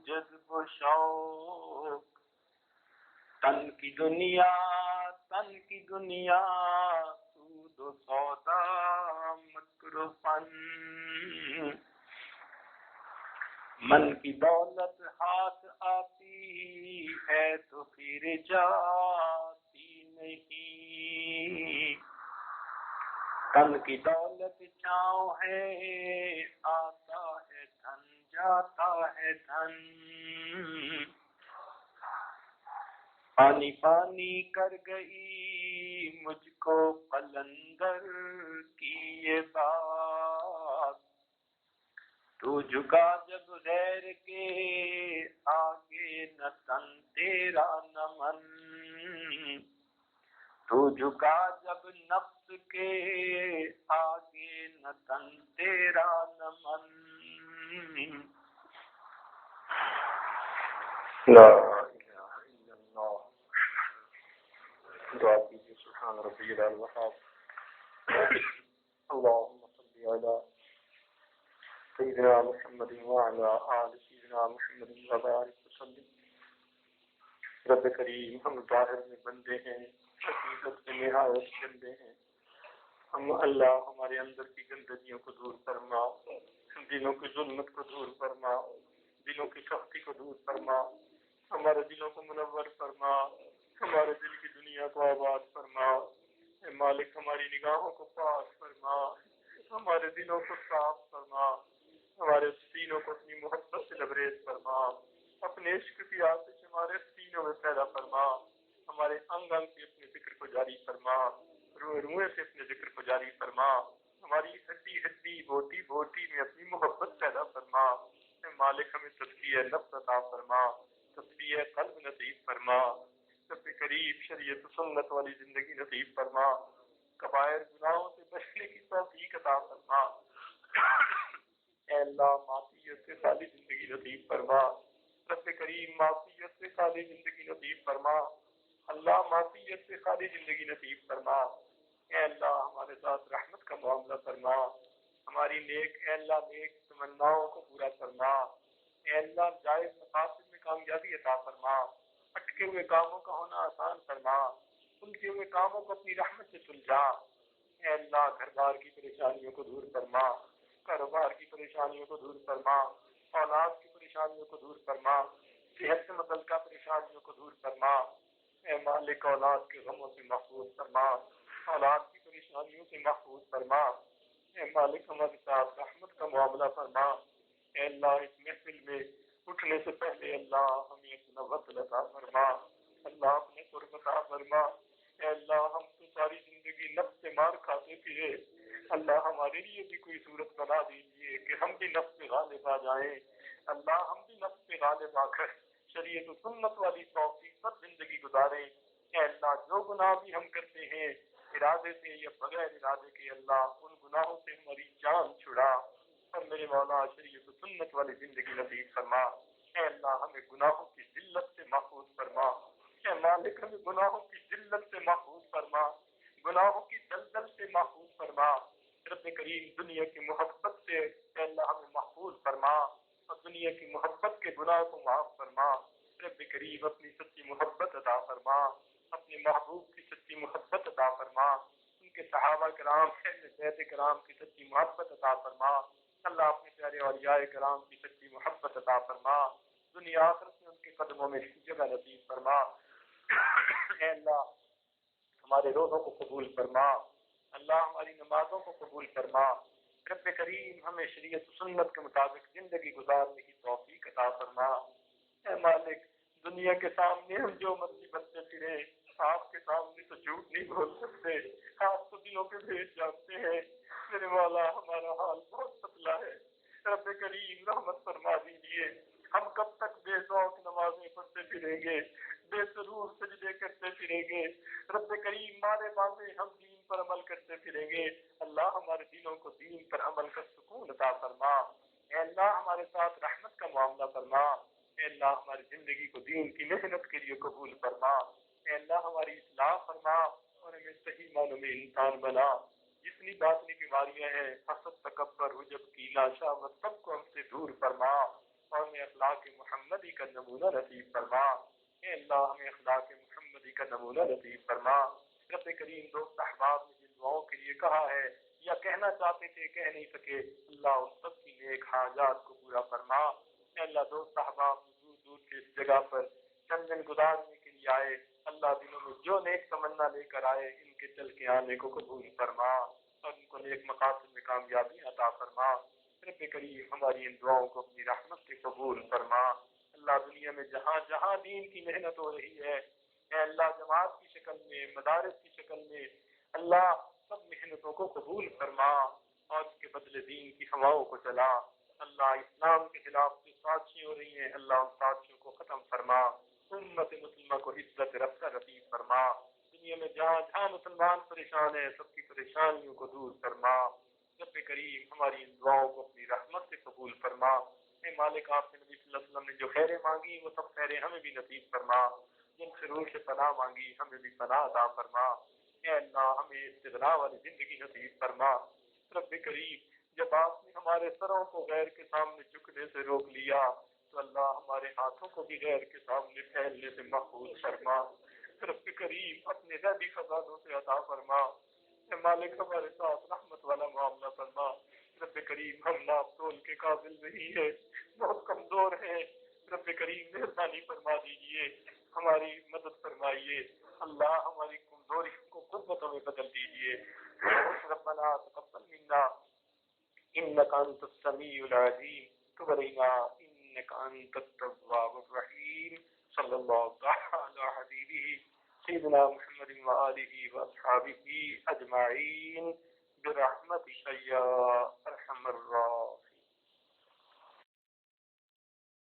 جذب و شوق، تن کی دنیا سود و سودا مکر و فن، من کی دولت ہاتھ آتی ہے تو پھر جاتی نہیں، تن کی دولت چھاؤں ہے، آتا ہے دھن جاتا ہے دھن، پانی پانی کر گئی مجھ کو قلندر کی یہ بات، تو جھکا جب غیر کے آگے نہ تن تیرا نہ من، تو جھکا جب نفس کے آگے نہ تن تیرا نہ من۔ لا الہ الا اللہ۔ دعا کیجیے سبحان ربی الوہاب۔ اللہم صلی علی سیدنا محمد وعلی آل سیدنا محمد وبارک وسلم۔ رب کریم ہم ظاہر میں بندے ہیں، حقیقت میں نہایت گندے ہیں۔ ہم اللہ ہمارے اندر کی گندگیوں کو دور فرما، دلوں کی ظلمت کو دور فرما، دلوں کی سختی کو دور فرما، ہمارے دلوں کو منور فرما، ہمارے دل کی دنیا کو آباد فرما۔ اے مالک ہماری نگاہوں کو پاک فرما، ہمارے دلوں کو صاف فرما، ہمارے سینوں کو اپنی محبت سے لبریز فرما، اپنے عشق کی آتش ہمارے سینوں میں پیدا فرما، ہمارے انگ انگ سے اپنے ذکر کو جاری فرما، روئے روئے سے اپنے ذکر کو جاری فرما، ہماری ہڈی ہڈی بوٹی بوٹی میں اپنی محبت پیدا فرما۔ اے مالک ہمیں تزکیہ نفس عطا فرما، تزکیہ قلب نصیب فرما، رب قریب شریعت و سنت والی زندگی نصیب فرما، کبائر گناہوں سے بچنے کی توفیق عطا فرما۔ اے اللہ معصیت سے خالی زندگی نصیب فرما، رب کریم معصیت سے خالی زندگی نصیب فرما، اللہ معصیت سے خالی زندگی نصیب فرما۔ اے اللہ ہمارے ساتھ رحمت کا معاملہ فرما، ہماری اے اللہ نیک تمناؤں کو پورا فرما، اے اللہ جائز مقاصد میں کامیابی عطا فرما، اٹکے ہوئے کاموں کا ہونا آسان فرما، الجھے ہوئے کاموں کو اپنی رحمت سے سلجھا۔ اے اللہ گھر بار کی پریشانیوں کو دور فرما، کاروبار کی پریشانیوں کو دور فرما، اولاد کی پریشانیوں کو دور فرما، صحت سے متعلقہ پریشانیوں کو دور فرما۔ اے مالک اولاد کے غموں سے محفوظ فرما، اولاد کی پریشانیوں سے محفوظ فرما۔ اے مالک ہمارے ساتھ رحمت کا معاملہ فرما۔ اے اللہ اس محفل میں اٹھنے سے پہلے اللہ ہمیں اپنا وقت عطا فرما، اللہ اپنے قرب عطا فرما۔ اے اللہ ہم تو ساری زندگی نفس سے مار کھاتے پھرے، اللہ ہمارے لیے بھی کوئی صورت بنا دیجیے کہ ہم بھی نفس پہ غالب آ جائیں، اللہ ہم بھی نفس پہ غالب آ کر شریعت و سنت والی توفیق پر زندگی گزاریں۔ اے اللہ جو گناہ بھی ہم کرتے ہیں ارادے سے یا بغیر ارادے کے، اللہ ان گناہوں سے ہماری جان چھڑا اور میرے مولا شریعت و سنت والی زندگی نصیب فرما۔ اے اللہ ہمیں گناہوں کی ذلت سے محفوظ فرما، اے مالک ہمیں گناہوں کی ذلت سے محفوظ فرما، گناہوں کی دلدل سے محفوظ فرما۔ رب کریم دنیا کی محبت سے اے اللہ ہمیں محفوظ فرما اور دنیا کی محبت کے گناہ کو معاف فرما۔ رب کریم اپنی سچی محبت عطا فرما، اپنے محبوب کی سچی محبت عطا فرما، ان کے صحابہ کرام اہل بیت کرام کی سچی محبت عطا فرما۔ اللہ اپنے پیارے اولیاء کرام کی سچی محبت عطا فرما، دنیا آخرت میں ان کے قدموں میں جگہ نصیب فرما۔ اے اللہ ہمارے روزوں کو قبول فرما، اللہ ہماری نمازوں کو قبول فرما۔ رب کریم ہمیں شریعت و سنت کے مطابق زندگی گزارنے کی توفیق عطا فرما۔ اے مالک دنیا کے سامنے ہم جو مرضی بنتے پھرے، آپ کے سامنے تو جھوٹ نہیں بول سکتے، آپ تو دلوں کے بھید جانتے ہیں۔ میرے مولا ہمارا حال بہت پتلا ہے، رب کریم رحمت فرما دیجیے۔ ہم کب تک بے ذوق نمازیں پڑھتے پھریں گے، بے سرور سجدے کرتے پھریں گے؟ رب کریم مارے باندھے ہم دین پر عمل کرتے پھریں گے؟ اللہ ہمارے دلوں کو دین پر عمل کر سکون عطا فرما۔ اے اللہ ہمارے ساتھ رحمت کا معاملہ فرما، اے اللہ ہماری زندگی کو دین کی محنت کے لیے قبول فرما۔ اے اللہ ہماری اصلاح فرما اور ہمیں صحیح معنوں میں انسان بنا۔ جتنی باطنی بیماریاں ہیں، حسد، تکبر، عجب، کینہ، شہوت، سب کو ہم سے دور فرما اور ہمیں اخلاق محمدی کا نمونہ نصیب فرما۔ اے اللہ ہمیں اخلاق محمدی کا نمونہ نصیب فرما۔ رب کریم دوست احباب نے جن دعاؤں کے لیے کہا ہے یا کہنا چاہتے تھے کہہ نہیں سکے، اللہ ان سب کی نیک حاجات کو پورا فرما۔ اے اللہ دوست احباب دور دور کے اس جگہ پر چند دن گزارنے کے لیے آئے، اللہ دنوں میں جو نیک تمنا لے کر آئے ان کے چل کے آنے کو قبول فرما اور ان کو نیک مقاصد میں کامیابی عطا فرما۔ رب کریم ہماری ان دعاؤں کو اپنی رحمت سے قبول فرما۔ اللہ دنیا میں جہاں جہاں دین کی محنت ہو رہی ہے، اے اللہ جماعت کی شکل میں، مدارس کی شکل میں، اللہ سب محنتوں کو قبول فرما اور اس کے بدلے دین کی ہواؤں کو چلا۔ اللہ اسلام کے خلاف جو سازشیں ہو رہی ہیں، اللہ ان سازشوں کو ختم فرما، امت مسلمہ کو عزت رفتہ نصیب فرما۔ دنیا میں جہاں جہاں مسلمان پریشان ہیں، سب کی پریشانیوں کو دور فرما۔ رب کریم ہماری ان دعاؤں کو اپنی رحمت سے قبول فرما۔ اے مالک آپ سے نبی صلی اللہ علیہ وسلم نے جو خیریں مانگی وہ سب خیریں ہمیں بھی نصیب فرما، جن شرور سے پناہ مانگی ہمیں بھی پناہ عطا فرما۔ اے اللہ ہمیں استغنا والی زندگی نصیب فرما۔ رب کریم جب آپ نے ہمارے سروں کو غیر کے سامنے جھکنے سے روک لیا تو اللہ ہمارے ہاتھوں کو بھی غیر کے سامنے پھیلنے سے محفوظ فرما۔ رب کریم اپنے غیبی خزانوں سے عطا فرما۔ اے مالک ہمارے ساتھ رحمت والا معاملہ فرما۔ رب کریم ہم ناپ تول کے قابل نہیں ہے، بہت کمزور ہیں، رب کریم مہربانی فرما دیجئے، ہماری مدد فرمائیے، اللہ ہماری کمزوری کو قوتوں میں بدل دیجئے۔ ربنا تقبل منا إنك أنت السميع العليم تب علينا إنك أنت التواب الرحيم صلى الله تعالى على حبيبه سيدنا محمد وآله وأصحابه أجمعين برحمتك يا أرحم الراحمين.